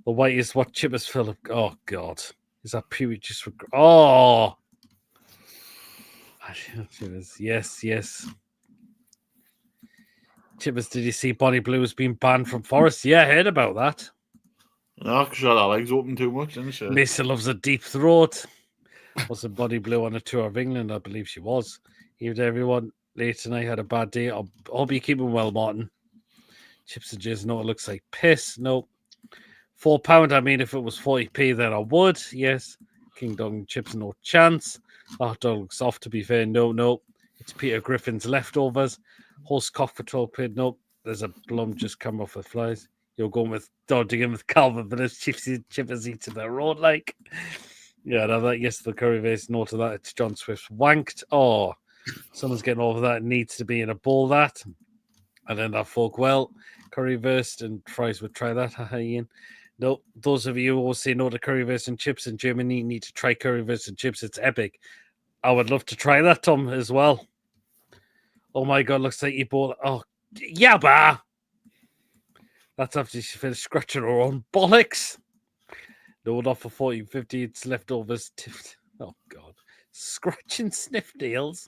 The white is what Chippers Philip. Oh, God. Is that Pee just... Oh! Yes. Chippers, did you see Bonnie Blue has been banned from Forest? Yeah, I heard about that. No, because her legs open too much, isn't she? Mason loves a deep throat. Wasn't Bonnie Blue on a tour of England? I believe she was. Even everyone late tonight had a bad day. I hope you're keeping well, Martin. Chips and Jizz, no, it looks like piss. No. £4. I mean, if it was 40p, then I would. Yes. King Dog and Chips, no chance. Hot dog looks off, to be fair. No. It's Peter Griffin's leftovers. Horse cock for 12 quid. Nope. There's a blum just come off with flies. You're going with dodging with Calvin, but it's Chippers eating their road like. Yeah, no, that yes, the curry vase. No to that. It's John Swift wanked. Oh, someone's getting over that. It needs to be in a bowl, that. And then that folk, well, curry versed and fries would try that. Haha, Ian. No, those of you who will say no to curry versed and chips in Germany need to try curry versed and chips. It's epic. I would love to try that, Tom, as well. Oh my God, looks like you bought. Oh, yabba! That's after she finished scratching her own bollocks. No, not for 40.50. It's leftovers. Oh God, scratching sniff nails.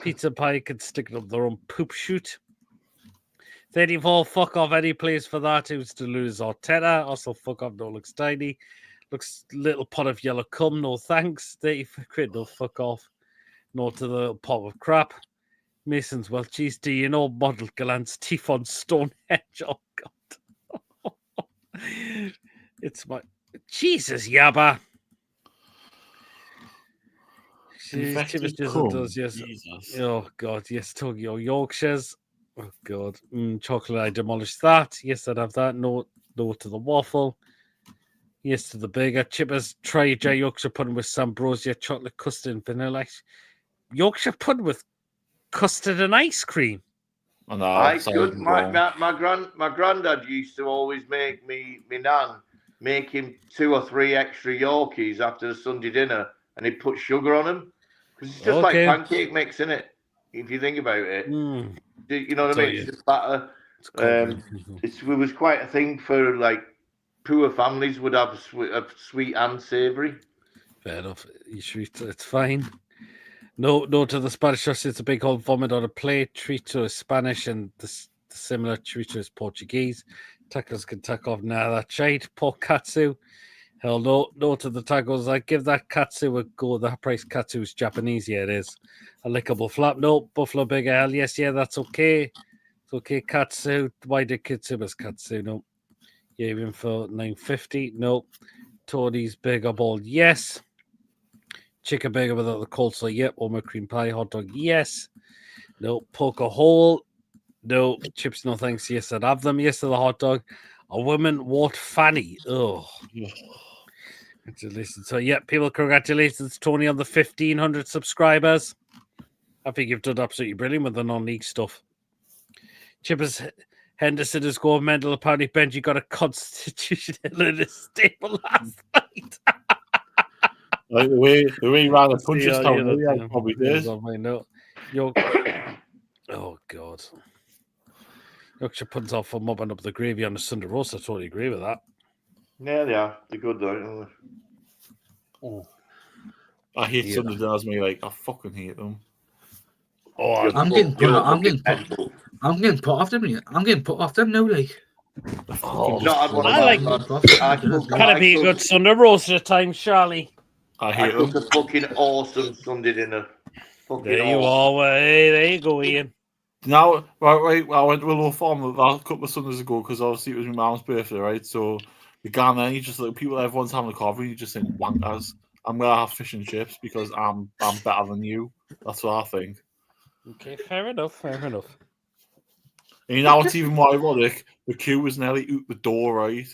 Pizza pie can stick it up their own poop shoot. 34. Fuck off. Any place for that? Who's to lose Arteta? Also, fuck off. No, looks tiny. Looks little pot of yellow cum. No thanks. 35 quid. No, fuck off. No to the little pot of crap. Mason's, well, geez, do you know model Gallant's teeth on Stonehenge? Oh, God. It's my... Jesus, Yabba. Does, yes. Jesus. Oh, God, yes, Tokyo Yorkshires. Oh, God. Chocolate, I demolished that. Yes, I'd have that. No to the waffle. Yes to the burger. Chippers, try J Yorkshire pudding with Ambrosia, chocolate custard and vanilla. Yorkshire pudding with custard and ice cream. Oh, no, I could. My granddad used to always make me nan make him 2 or 3 extra Yorkies after the Sunday dinner, and he'd put sugar on them because it's just like pancake mix, isn't it? If you think about it, you know what I mean? It's just batter. It was quite a thing for like poor families would have sweet and savoury. Fair enough. It's fine. No to the Spanish sauce. It's a big old vomit on a plate. Chorizo is Spanish and the similar chorizo is Portuguese. Tacos can tack off. Nah, that's shite. Pork katsu. Hell no. No to the tacos. I give that katsu a go. That price katsu is Japanese. Yeah, it is. A lickable flap. No. Buffalo Big L. Yes, yeah, that's okay. It's okay. Katsu. Why did Kitsuba's katsu? No. Yeah, even for $9.50. No. Tony's Burger Ball. Yes. Chicken burger without the coleslaw, yep. Or my cream pie, hot dog, yes. No. Poker hole, no. Chips, no thanks, yes, I'd have them. Yes to the hot dog. A woman, what fanny? Oh. Congratulations. So, yeah, people, congratulations, Tony, on the 1,500 subscribers. I think you've done absolutely brilliant with the non-league stuff. Chippers, Henderson is going mental. Apparently, Benji got a constitution in his stable last night. Like the way he ran the punches, probably did. Oh God! Yorkshire puns off for mobbing up the gravy on the Sunday roast. I totally agree with that. Yeah, they are. They're good though. Oh. I hate Sunday dinners. Me, like I fucking hate them. Oh, I'm getting put off them. I'm getting put off them now, like. Gotta be a good Sunday roast at a time, Charlie. I cook a fucking awesome Sunday dinner. There you are. Hey, there you go, Ian. Now, right. I went to a little farm a couple of Sundays ago because obviously it was my mom's birthday, right? So you go there, you just like people, everyone's having a coffee, you just think, wankers. I'm gonna have fish and chips because I'm better than you. That's what I think. Okay, fair enough. And you know what's even more ironic? The queue was nearly out the door, right?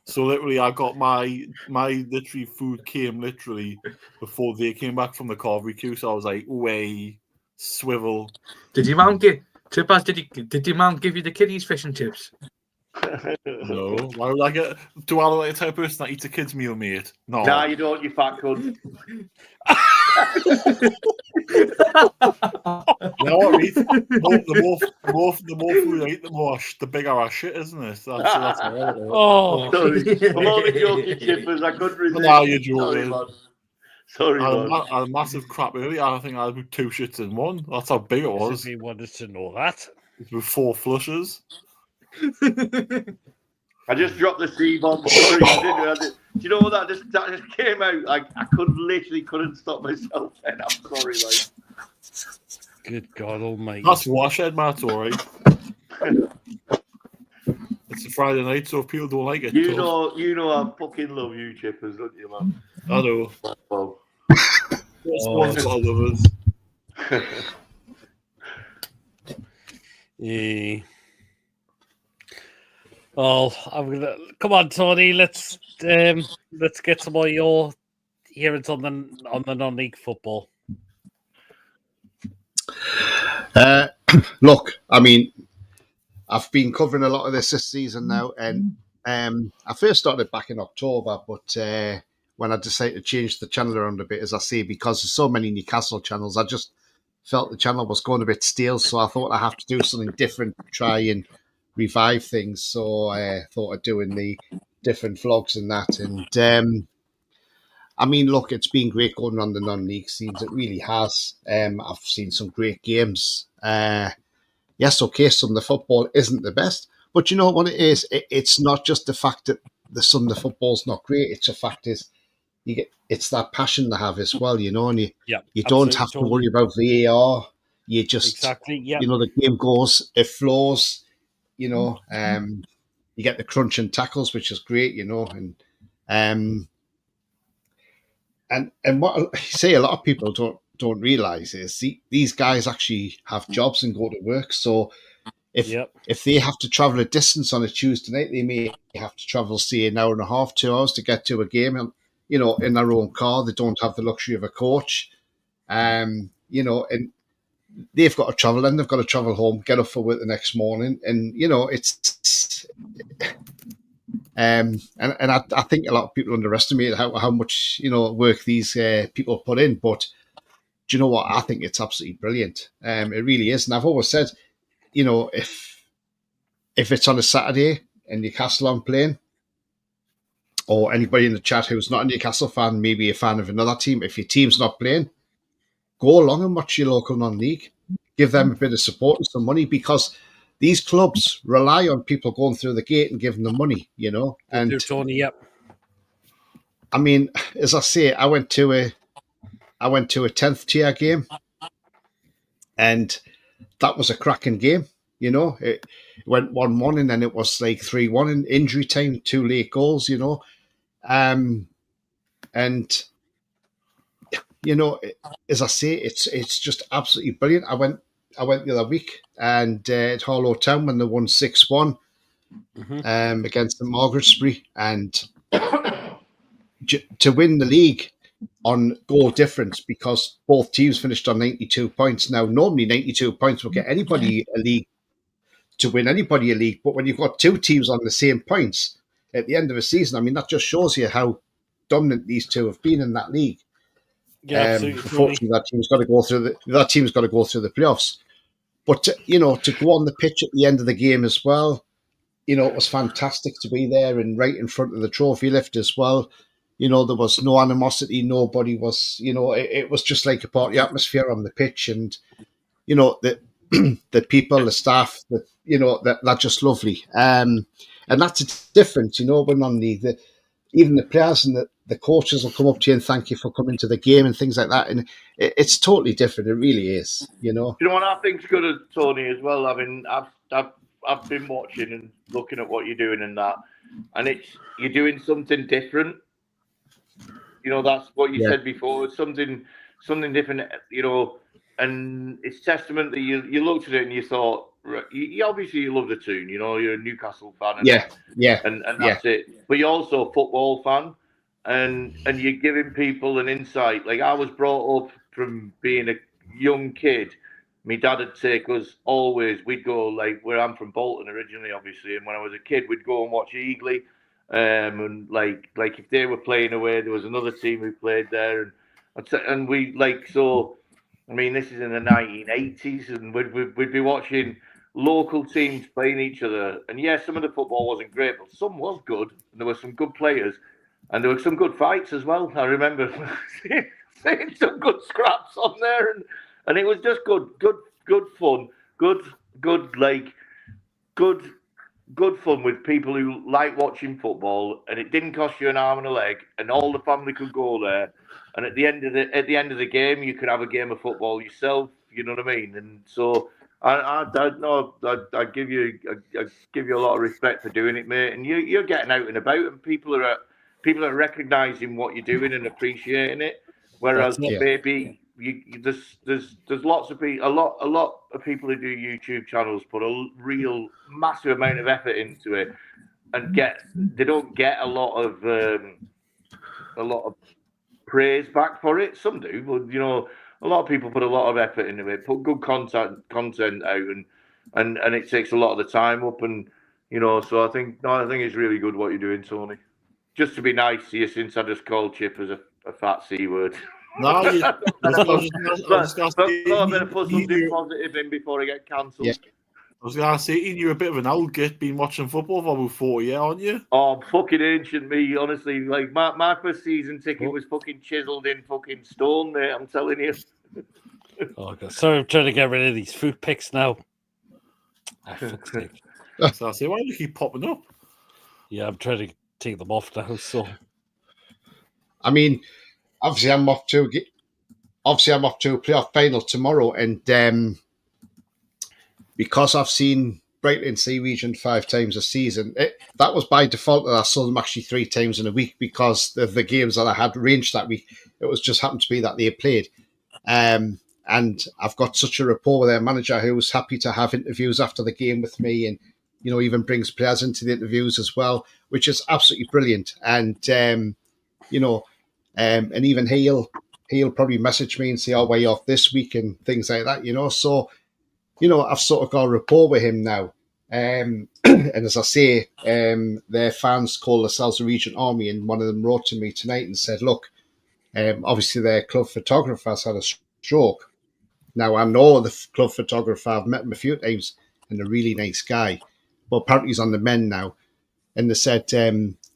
So literally, I got my literally food came literally before they came back from the carvery queue. So I was like, way swivel. Did your mum give Chippers? Did your mum give you the kiddies fish and chips? No. Why would I get? Do I look like a type of person that eats a kid's meal, mate? No. Nah, you don't. You fat cunt. You know what I mean? The more food I eat, the bigger our shit, isn't it? That's Oh, sorry. I'm only joking, Chippers. I couldn't resist. No, you're joking. Sorry, I man. had a massive crap earlier. I think I had 2 shits in one. That's how big it was. If he wanted to know that. With 4 flushes. I just dropped the C-bomb. Sorry, I didn't. Do you know what that just came out? I couldn't stop myself. Then I'm sorry, like. Good God Almighty. That's Washhead, man. It's all right. It's a Friday night, so if people don't like it, you know, I fucking love you, Chippers, don't you, man? I know. Well. Yeah. Oh, I'm gonna come on, Tony. Let's get some of your hearings on the non-league football. Look, I mean, I've been covering a lot of this season now, and I first started back in October, but when I decided to change the channel around a bit, as I say, because there's so many Newcastle channels, I just felt the channel was going a bit stale, so I thought I have to do something different, try and revive things. So I thought of doing the different vlogs and that, and I mean, look, it's been great going on the non-league scenes. It really has. I've seen some great games. Yes, okay, some of the football isn't the best, but you know what it is? It's not just the fact that some of the football's not great. It's the fact is it's that passion they have as well, you know, and you don't have to worry about VAR. You just you know, the game goes, it flows, you know. You get the crunch and tackles, which is great, you know, and what I say a lot of people don't realize is these guys actually have jobs and go to work. So if they have to travel a distance on a Tuesday night, they may have to travel, say, an hour and a half, 2 hours to get to a game, and you know, in their own car. They don't have the luxury of a coach, you know, and they've got to travel, and they've got to travel home, get up for work the next morning, and you know, it's. And I think a lot of people underestimate how much, you know, work these people put in. But do you know what? I think it's absolutely brilliant. It really is. And I've always said, you know, if it's on a Saturday and Newcastle aren't playing, or anybody in the chat who's not a Newcastle fan, maybe a fan of another team, if your team's not playing, go along and watch your local non-league. Give them a bit of support and some money, because these clubs rely on people going through the gate and giving them money, you know. And Tony, yep. I mean, as I say, I went to a 10th tier game, and that was a cracking game. You know, it went 1-1, and then it was like 3-1 in injury time, 2 late goals. You know, and you know, as I say, it's just absolutely brilliant. I went the other week, and at Harlow Town when they won 6-1 against the Margaretbury, and to win the league on goal difference, because both teams finished on 92 points. Now, normally 92 points will get anybody a league to win anybody a league, but when you've got 2 teams on the same points at the end of a season, I mean, that just shows you how dominant these 2 have been in that league. Yeah, unfortunately, that team's got to go through the playoffs. But you know, to go on the pitch at the end of the game as well, you know, it was fantastic to be there and right in front of the trophy lift as well. You know, there was no animosity. Nobody was, you know, it was just like a party atmosphere on the pitch, and you know, the people, the staff, that, you know, that's just lovely. And that's different, you know, when on even the players and the coaches will come up to you and thank you for coming to the game and things like that. And it's totally different. It really is, you know. You know what I think's good at Tony as well? I mean, I've been watching and looking at what you're doing and that, and you're doing something different. You know, that's what you said before. It's something different, you know, and it's testament that you looked at it and you thought, you obviously you love the tune, you know, you're a Newcastle fan, and that's it. But you're also a football fan, and you're giving people an insight. Like, I was brought up from being a young kid. My dad would take us always. We'd go, like, where I'm from, Bolton originally, obviously, and when I was a kid, we'd go and watch Eagly. And like if they were playing away, there was another team who played there, And we like so. I mean, this is in the 1980s, and we'd be watching local teams playing each other. And yes, some of the football wasn't great, but some was good. And there were some good players, and there were some good fights as well. I remember seeing some good scraps on there, and it was just good fun, good fun with people who like watching football, and it didn't cost you an arm and a leg, and all the family could go there. And at the end of the game, you could have a game of football yourself. You know what I mean? And so I give you a lot of respect for doing it, mate. And you're getting out and about, and people are recognizing what you're doing and appreciating it. Whereas maybe there's lots of people, a lot of people who do YouTube channels put a real massive amount of effort into it, and they don't get a lot of praise back for it. Some do, but a lot of people put a lot of effort into it, put good content out, and it takes a lot of the time up, and so I think it's really good what you're doing, Tony. Just to be nice to you, since I just called Chip as a fat C word. No, I was better put something positive in before I get cancelled. Yeah. I was going to say, you're a bit of an old git, been watching football for about 40 years, aren't you? Oh, I'm fucking ancient, me, honestly. Like, my first season ticket was fucking chiseled in fucking stone, mate, I'm telling you. Oh, God. Sorry, I'm trying to get rid of these food pics now. So I say, why do you keep popping up? Yeah, I'm trying to take them off now, so... I mean, obviously I'm off to a playoff final tomorrow, and because I've seen Brighton C Region 5 times a season, that was by default that I saw them actually 3 times in a week because of the games that I had arranged that week. It was just happened to be that they played. And I've got such a rapport with their manager who was happy to have interviews after the game with me, and even brings players into the interviews as well, which is absolutely brilliant. And and even he'll probably message me and say, "Oh, where you off this week?" and things like that. So I've sort of got a rapport with him now. And as I say, their fans call themselves a Regent Army, and one of them wrote to me tonight and said, "Look, obviously their club photographer's had a stroke. Now, I know the club photographer, I've met him a few times, and a really nice guy, but apparently he's on the mend now." And they said,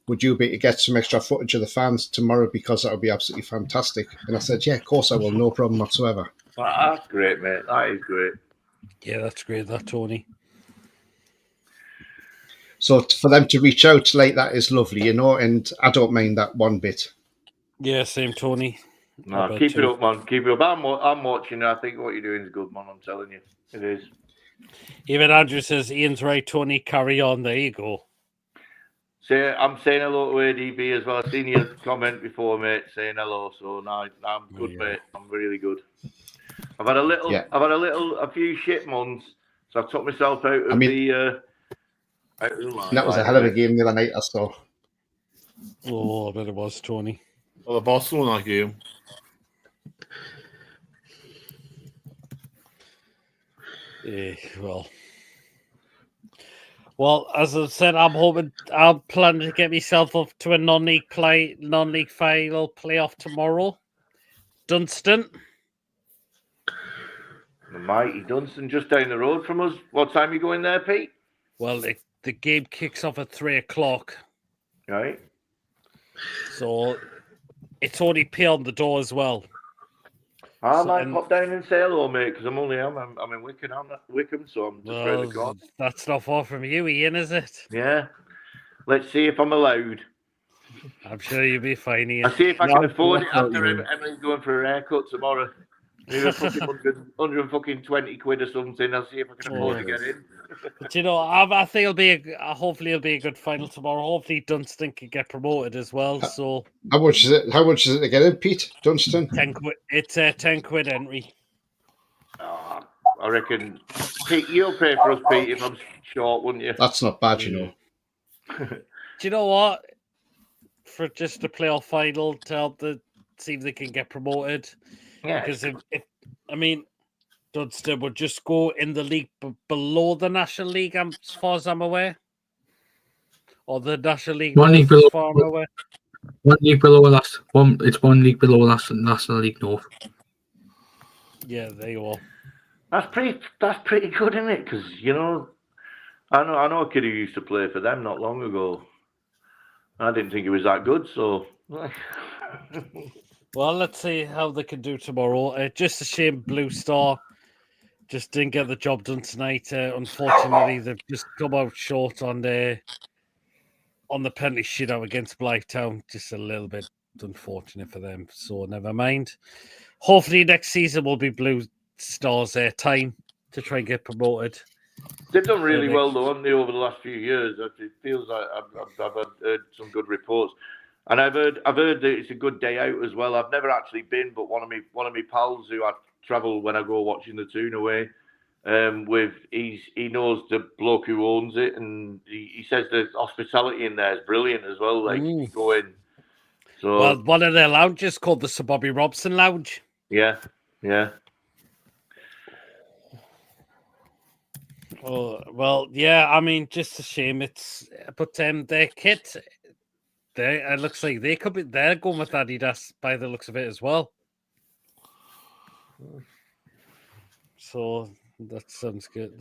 "Would you be able to get some extra footage of the fans tomorrow, because that would be absolutely fantastic?" And I said, "Yeah, of course I will, no problem whatsoever." Well, that's great, mate. That is great. Yeah, that's great, that, Tony. So for them to reach out like that is lovely, and I don't mind that one bit. Yeah, same, Tony. No, keep it up, man. Keep it up. I'm watching. I think what you're doing is good, man. I'm telling you, it is. Even Andrew says, "Ian's right, Tony. Carry on." There you go. I'm saying hello to ADB as well. I've seen your comment before, mate, saying hello. So now I'm good, mate. I'm really good. I've had a few shit months, so I took myself out of the line. That was a hell of a game the other night, I saw. Oh, I bet it was, Tony. Well, the Barcelona game. Well, as I said, I'm planning to get myself up to a non-league final playoff tomorrow. Dunstan. The mighty Dunstan, just down the road from us. What time are you going there, Pete? Well, the game kicks off at 3:00. Right. So it's only pay on the door as well. I might pop down and say hello, mate, because I'm in Wickham, so I'm just around the corner. That's not far from you, Ian, is it? Yeah. Let's see if I'm allowed. I'm sure you'll be fine, Ian. I'll see if I can afford it after Emily's going for a haircut tomorrow. Maybe fucking 120 quid or something. I'll see if I can afford to get in. Do you know, I think hopefully it'll be a good final tomorrow. Hopefully Dunstan can get promoted as well. So how much is it? How much is it to get in, Pete? Dunstan? 10 quid. It's a 10 quid entry. I reckon Pete, you'll pay for us, Pete, if I'm short, wouldn't you? That's not bad, you know. Do you know what? For just a playoff final to help see if they can get promoted. Yeah. Because if Dunstan would just go in the league below the National League, as far as I'm aware. Or the National League one league below, far away. One league below last. It's one league below National League North. Yeah, there you are. That's pretty good, isn't it? Because I know a kid who used to play for them not long ago. I didn't think he was that good, so. Well, let's see how they can do tomorrow. Just a shame Blue Star just didn't get the job done tonight. Unfortunately, they've just come out short on the penalty shootout against Blythetown. Just a little bit unfortunate for them. So never mind. Hopefully next season will be Blue Star's time to try and get promoted. They've done really well though, haven't they, over the last few years? It feels like I've heard some good reports, and I've heard that it's a good day out as well. I've never actually been, but one of my pals who I travel when I go watching the Toon away, he knows the bloke who owns it, and he says the hospitality in there is brilliant as well. Like you go in. So well, one of their lounges called the Sir Bobby Robson Lounge. Yeah. Oh, well, yeah. I mean, just a shame. But their kit, it looks like they're going with Adidas by the looks of it as well. So that sounds good.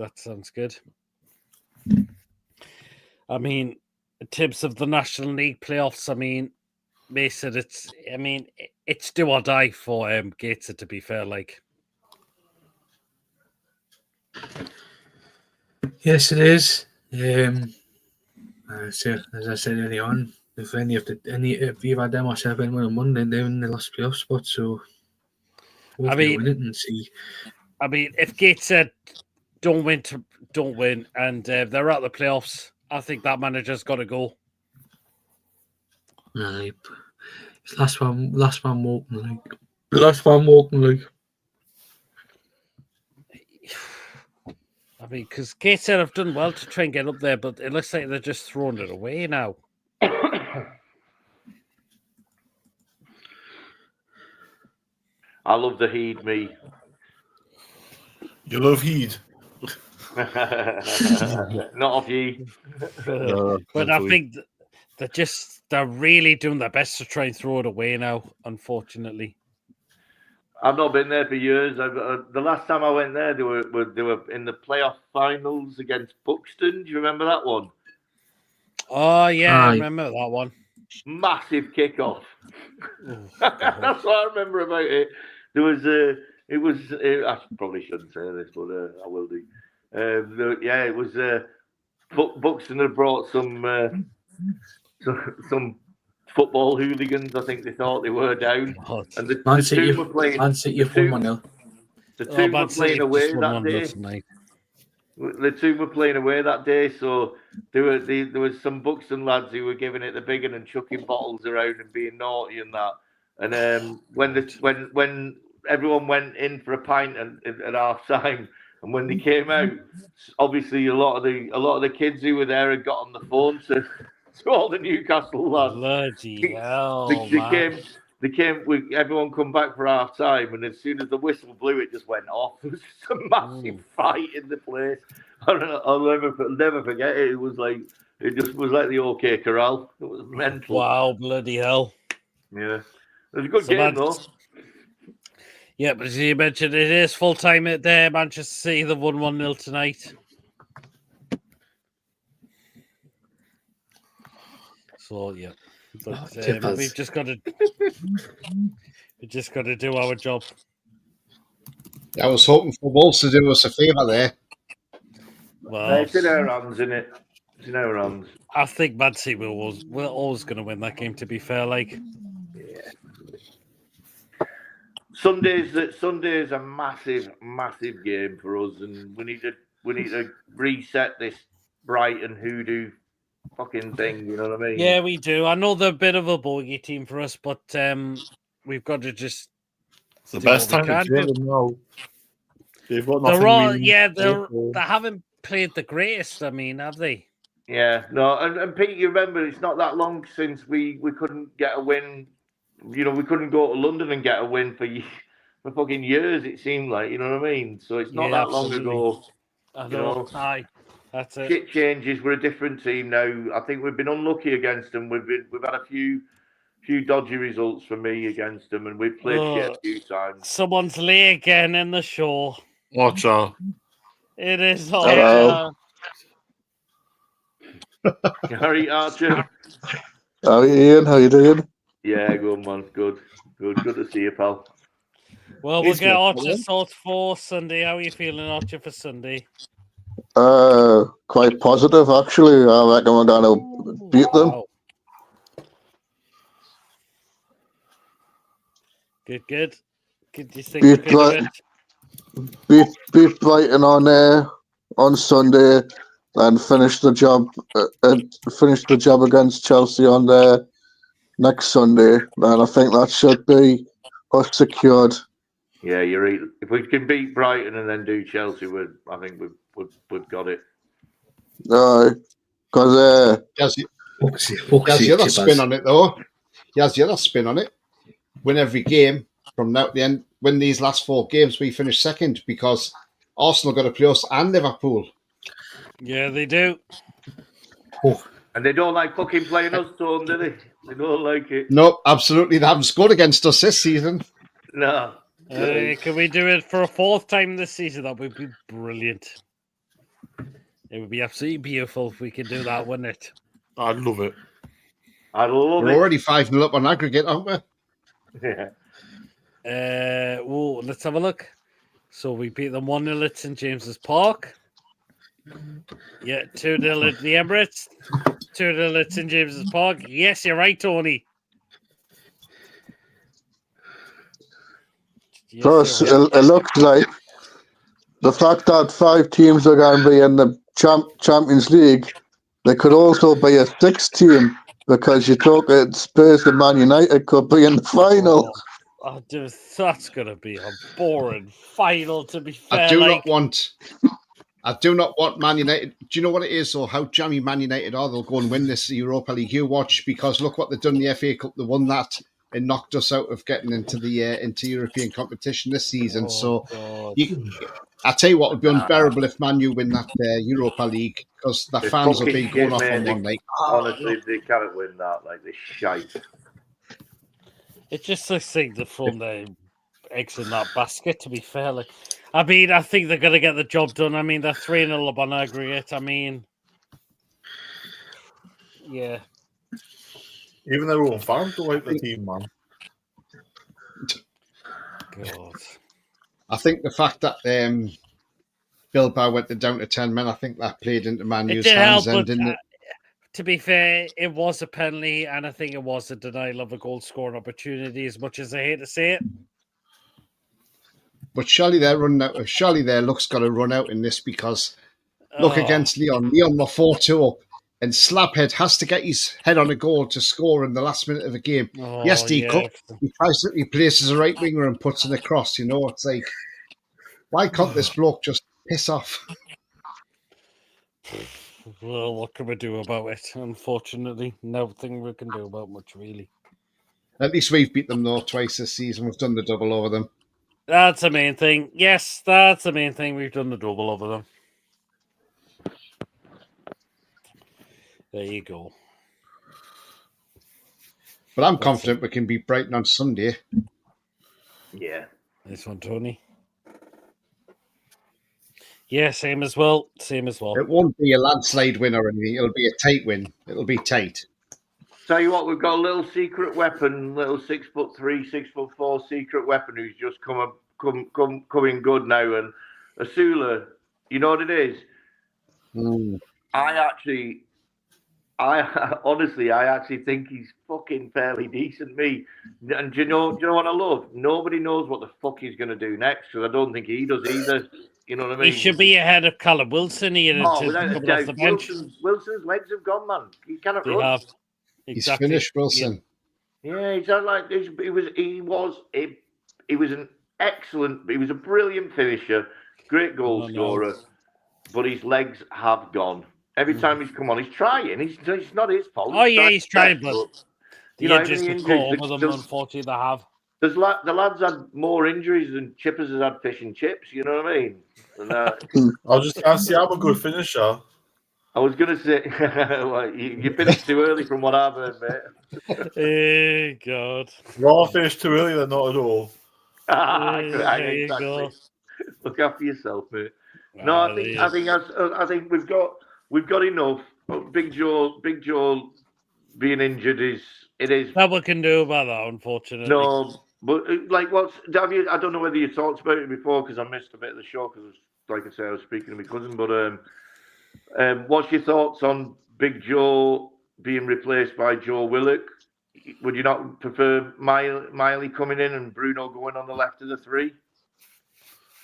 I mean, in terms of the National League playoffs, I mean, Mason, it's do or die for Gateshead, to be fair. Like, yes, it is. As I said earlier on, if you've had them or seven on Monday, they're in the last playoff spot. So win it and see. I mean, if Gateshead don't win, and they're out of the playoffs, I think that manager's got to go. Right. Last one walking like. I mean, because Gateshead have done well to try and get up there, but it looks like they're just throwing it away now. I love the Heed, me. You love Heed? Not off ye. But I think they're really doing their best to try and throw it away now, unfortunately. I've not been there for years. The last time I went there, they were in the playoff finals against Buxton. Do you remember that one? Oh yeah, I remember that one. Massive kickoff. That's what I remember about it. There was I probably shouldn't say this, but I will do. It was Buxton had brought some football hooligans. I think they thought they were down, and the Toon were playing. Man City have won 1-0. The Toon were playing away that day. The Toon were playing away that day, so there was some Buxton lads who were giving it the big one and chucking bottles around and being naughty and that. And when everyone went in for a pint at half time, and when they came out, obviously a lot of the kids who were there had got on the phone to all the Newcastle lads. Bloody hell, They came. Everyone come back for half time, and as soon as the whistle blew, it just went off. There was just a massive fight in the place. I'll never forget it. It just was like the OK Corral. It was mental. Wow, bloody hell! Yeah, it was a good game though. Yeah, but as you mentioned, it is full time at there. Manchester City, they've won 1-0 tonight. So yeah, but we've just got to do our job. I was hoping for Wolves to do us a favour there. Well, it's in our hands, isn't it? It's in our hands. I think Man City we're always going to win that game. To be fair, like. Yeah. Sunday's a massive game for us, and we need to reset this Brighton hoodoo fucking thing. You know what I mean? Yeah, we do. I know they're a bit of a bogey team for us, but we've got to just. It's the best time to play them now. They've got nothing. They haven't played the greatest. I mean, have they? Yeah, no, and Pete, you remember it's not that long since we couldn't get a win. You know, we couldn't go to London and get a win for fucking years. It seemed like, you know what I mean. So it's not that long ago. I know. Aye, that's it. Shit changes. We're a different team now. I think we've been unlucky against them. We've had a few few dodgy results for me against them, and we've played shit a few times. Someone's late again in the show. Watch out. It is Hello. Harry Archer. Howdy, Ian. How you doing? Yeah, good man. Good to see you, pal. Well, we'll get Archer's thoughts for Sunday. How are you feeling, Archer, for Sunday? Quite positive, actually. I reckon we're going to beat them. Wow. Good. Good. Do you think you could do it? Beat Brighton on Sunday and finish the job against Chelsea on next Sunday. And I think that should be us secured. Yeah, you're right. If we can beat Brighton and then do Chelsea, I think we've got it. He Because has the other spin on it, though. He has the other spin on it. Win every game from now to the end. Win these last 4 games, we finish second because Arsenal got to play us and Liverpool. Yeah, they do. And they don't like fucking playing us, Tom, do they? They don't like it. No, absolutely. They haven't scored against us this season. No. Can we do it for a 4th time this season? That would be brilliant. It would be absolutely beautiful if we could do that, wouldn't it? I'd love it. We're already 5-0 up on aggregate, aren't we? Yeah. Let's have a look. So we beat them 1-0 at St James's Park. Yeah, 2-0 at the Emirates. 2-0 at St James's Park. Yes, you're right, Tony. Yes, Plus, it looks like the fact that 5 teams are going to be in the Champions League, there could also be a 6th team because you talk Spurs and Man United could be in the final. That's going to be a boring final, to be fair. I do not want Man United. Do you know what it is, or how jammy Man United are? They'll go and win this Europa League. You watch, because look what they've done in the FA Cup. They won that and knocked us out of getting into the into European competition this season. I tell you what would be unbearable if Man U win that Europa League, because the fans will be going off on one night. Honestly, they can't win that. Like, they're shite. It's just a thing to throw the eggs in that basket, to be fair. Like, I mean, I think they're going to get the job done. I mean, they're 3-0 up on aggregate. I mean, yeah. Even their own fans don't like the team, man. God. I think the fact that Bilbao went down to 10 men, I think that played into Man U's hands, didn't it? To be fair, it was a penalty, and I think it was a denial of a goal scoring opportunity, as much as I hate to say it. But surely their luck's got to run out in this, because look against Leon. Leon were 4-2 up, and Slabhead has to get his head on a goal to score in the last minute of the game. He places a right winger and puts it across. You know, it's like, why can't this bloke just piss off? Well, what can we do about it? Unfortunately, nothing we can do about much, really. At least we've beat them, though, twice this season. We've done the double over them. That's the main thing. Yes, that's the main thing. We've done the double over them. There you go. But I'm confident we can beat Brighton on Sunday. Yeah. This one, Tony. Yeah, same as well. It won't be a landslide win or anything. It'll be a tight win. It'll be tight. Tell you what, we've got a little secret weapon, little 6'3", 6'4" secret weapon who's just coming good now. And Asula, you know what it is? I honestly think he's fucking fairly decent, me. And do you know what I love? Nobody knows what the fuck he's going to do next, because I don't think he does either. You know what I mean? He should be ahead of Callum Wilson here. Without a doubt. Wilson's legs have gone, man. He cannot run. Exactly. He's finished, Wilson. Yeah, he's like he was an excellent. He was a brilliant finisher, great goal scorer, but his legs have gone. Every time he's come on, he's trying. It's not his fault. Oh yeah, he's trying, but you know, just caught over them. Unfortunately, they have. The lads had more injuries than Chippers has had fish and chips. You know what I mean? And, I was just going to say, I'm a good finisher. I was going to say, well, you finished too early from what I've heard, mate. Hey, God. Rather finish too early than not at all. There you Exactly. go. Look after yourself, mate. No, I think we've got enough. Big Joe being injured is that we can do about that, unfortunately. No, but like, I don't know whether you talked about it before because I missed a bit of the show because, like I say, I was speaking to my cousin. But what's your thoughts on Big Joe being replaced by Joe Willock? Would you not prefer Miley coming in and Bruno going on the left of the three?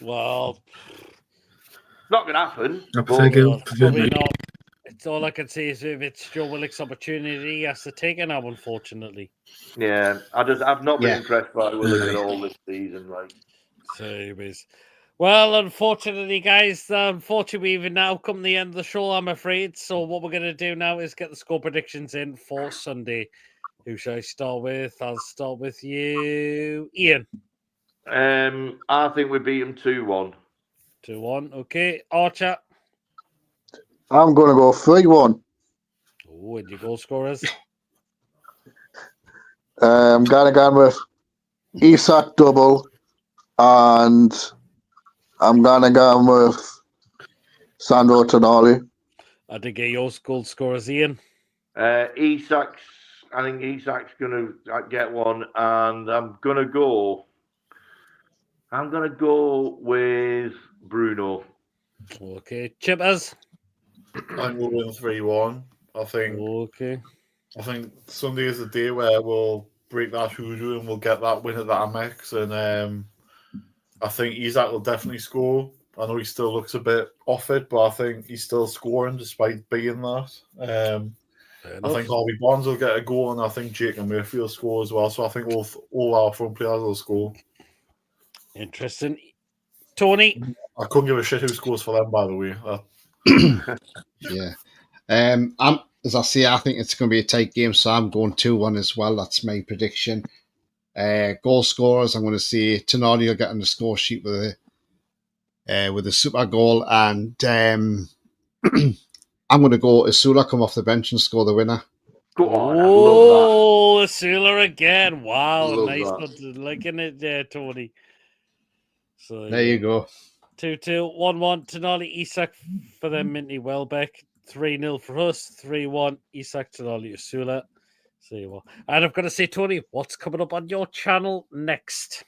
Well, not going to happen. Probably not. It's all I can say is if it's Joe Willock's opportunity, he has to take it now, unfortunately. Yeah, I've not been impressed by Willock at all this season. Like, so, anyways. Well, unfortunately, guys, we've now come to the end of the show, I'm afraid. So what we're going to do now is get the score predictions in for Sunday. Who shall I start with? I'll start with you, Ian. I think we beat him 2-1. 2-1, okay. Archer? I'm going to go 3-1. Oh, and your goal scorers? I'm going to go with Isak double, and I'm going to go with Sandro Tonali. I did get your goal scorers, Ian. I think Isak's going to get one, and I'm going to go with Bruno. Okay, Chippers. I'm going 3-1. I think Sunday is the day where we'll break that hoodoo and we'll get that win at the Amex. And I think Isak will definitely score. I know he still looks a bit off it, but I think he's still scoring despite being that. I think Harvey Barnes will get a goal, and I think Jake and Murphy will score as well. So I think all our front players will score. Interesting. Tony? I couldn't give a shit who scores for them, by the way. Yeah. As I say, I think it's going to be a tight game, so I'm going 2-1 as well. That's my prediction. Goal scorers, I'm going to say Tonali will get on the score sheet with a super goal, and I'm going to go Asula come off the bench and score the winner. Go on, Asula again. Wow, nice. Liking it there, Tony. So there you go. 2-2, 1-1, Tonali, Isak for them, Minty Welbeck. 3-0 for us, 3-1, Isak, Tonali, Asula. So you are. And I've got to say, Tony, what's coming up on your channel next?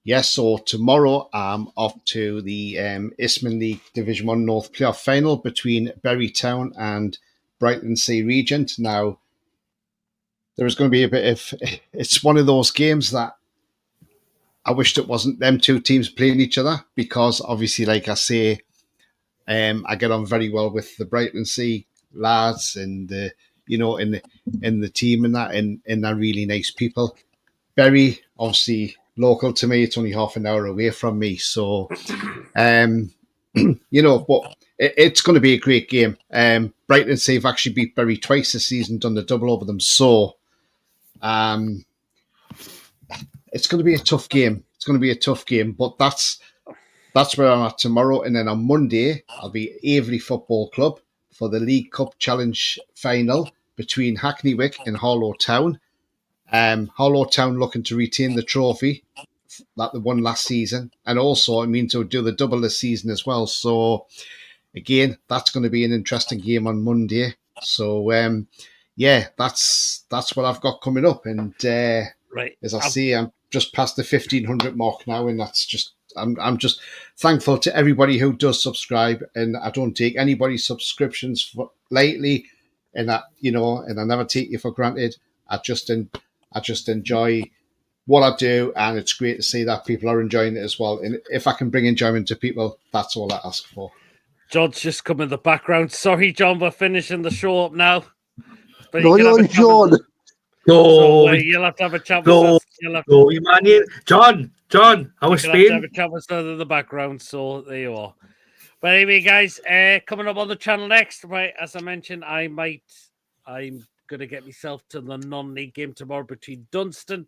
Yes, so tomorrow I'm off to the Isthmian League Division 1 North playoff final between Bury Town and Brighton Sea Regent. Now, there is going to be a bit of... It's one of those games that I wished it wasn't them two teams playing each other, because obviously, like I say, I get on very well with the Brighton Sea lads and, in the team and that, and they're really nice people. Bury, obviously... local to me, it's only half an hour away from me, so but it's going to be a great game. Brighton say have actually beat Bury twice this season, done the double over them, so it's going to be a tough game. But that's where I'm at tomorrow, and then on Monday I'll be at Avery Football Club for the League Cup Challenge final between Hackneywick and Harlow Town. Harlow Town looking to retain the trophy that they won last season, and also to do the double this season as well. So again, that's going to be an interesting game on Monday. So that's what I've got coming up, and right, as I say, I'm just past the 1,500 mark now, and that's just I'm just thankful to everybody who does subscribe, and I don't take anybody's subscriptions lightly, and that and I never take you for granted. I just enjoy what I do, and it's great to see that people are enjoying it as well. And if I can bring enjoyment to people, that's all I ask for. John's just come in the background. Sorry, John, we're finishing the show up now. But John. So, you'll have to have a chat with us. John, I was speaking. Have a chat with us in the background, so there you are. But anyway, guys, coming up on the channel next, right, as I mentioned, I'm going to get myself to the non-league game tomorrow between Dunstan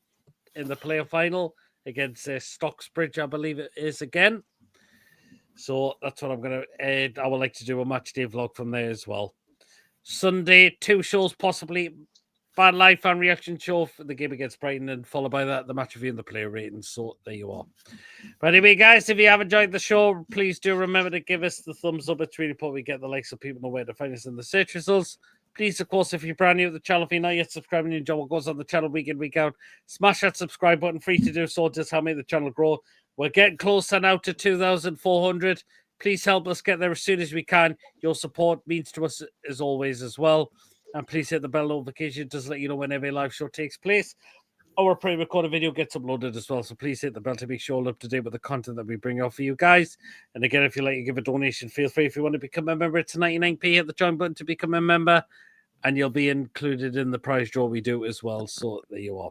in the playoff final against Stocksbridge, I believe it is again. So that's what I'm going to. I would like to do a match day vlog from there as well. Sunday, 2 shows possibly. Fan live fan reaction show for the game against Brighton, and followed by that the match review and the player ratings. So there you are. But anyway, guys, if you have enjoyed the show, please do remember to give us the thumbs up. It's really important we get the likes so people know where to find us in the search results. Please, of course, if you're brand new to the channel, if you're not yet subscribed and you enjoy what goes on the channel week in, week out, smash that subscribe button. Free to do so. Just help me the channel grow. We're getting closer now to 2,400. Please help us get there as soon as we can. Your support means to us as always as well. And please hit the bell notification just to let you know when every live show takes place. Our pre-recorded video gets uploaded as well. So please hit the bell to make sure you're up to date with the content that we bring out for you guys. And again, if you'd like to give a donation, feel free. If you want to become a member, it's 99p. Hit the join button to become a member. And you'll be included in the prize draw we do as well. So there you are.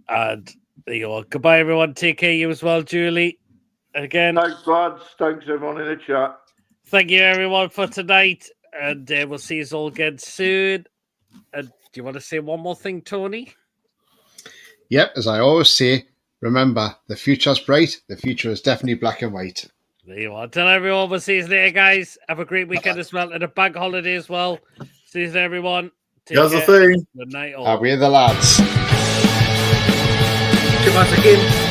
And there you are. Goodbye, everyone. Take care. You as well, Julie. Again. Thanks, lads. Thanks, everyone in the chat. Thank you, everyone, for tonight. And we'll see you all again soon. And do you want to say one more thing, Tony? Yep, as I always say, remember, the future's bright. The future is definitely black and white. There you are. Tell everyone we'll see you later, guys. Have a great weekend as well. And a bank holiday as well. See you later, everyone. Here's the thing. Good night, all. Are we the lads? Once again.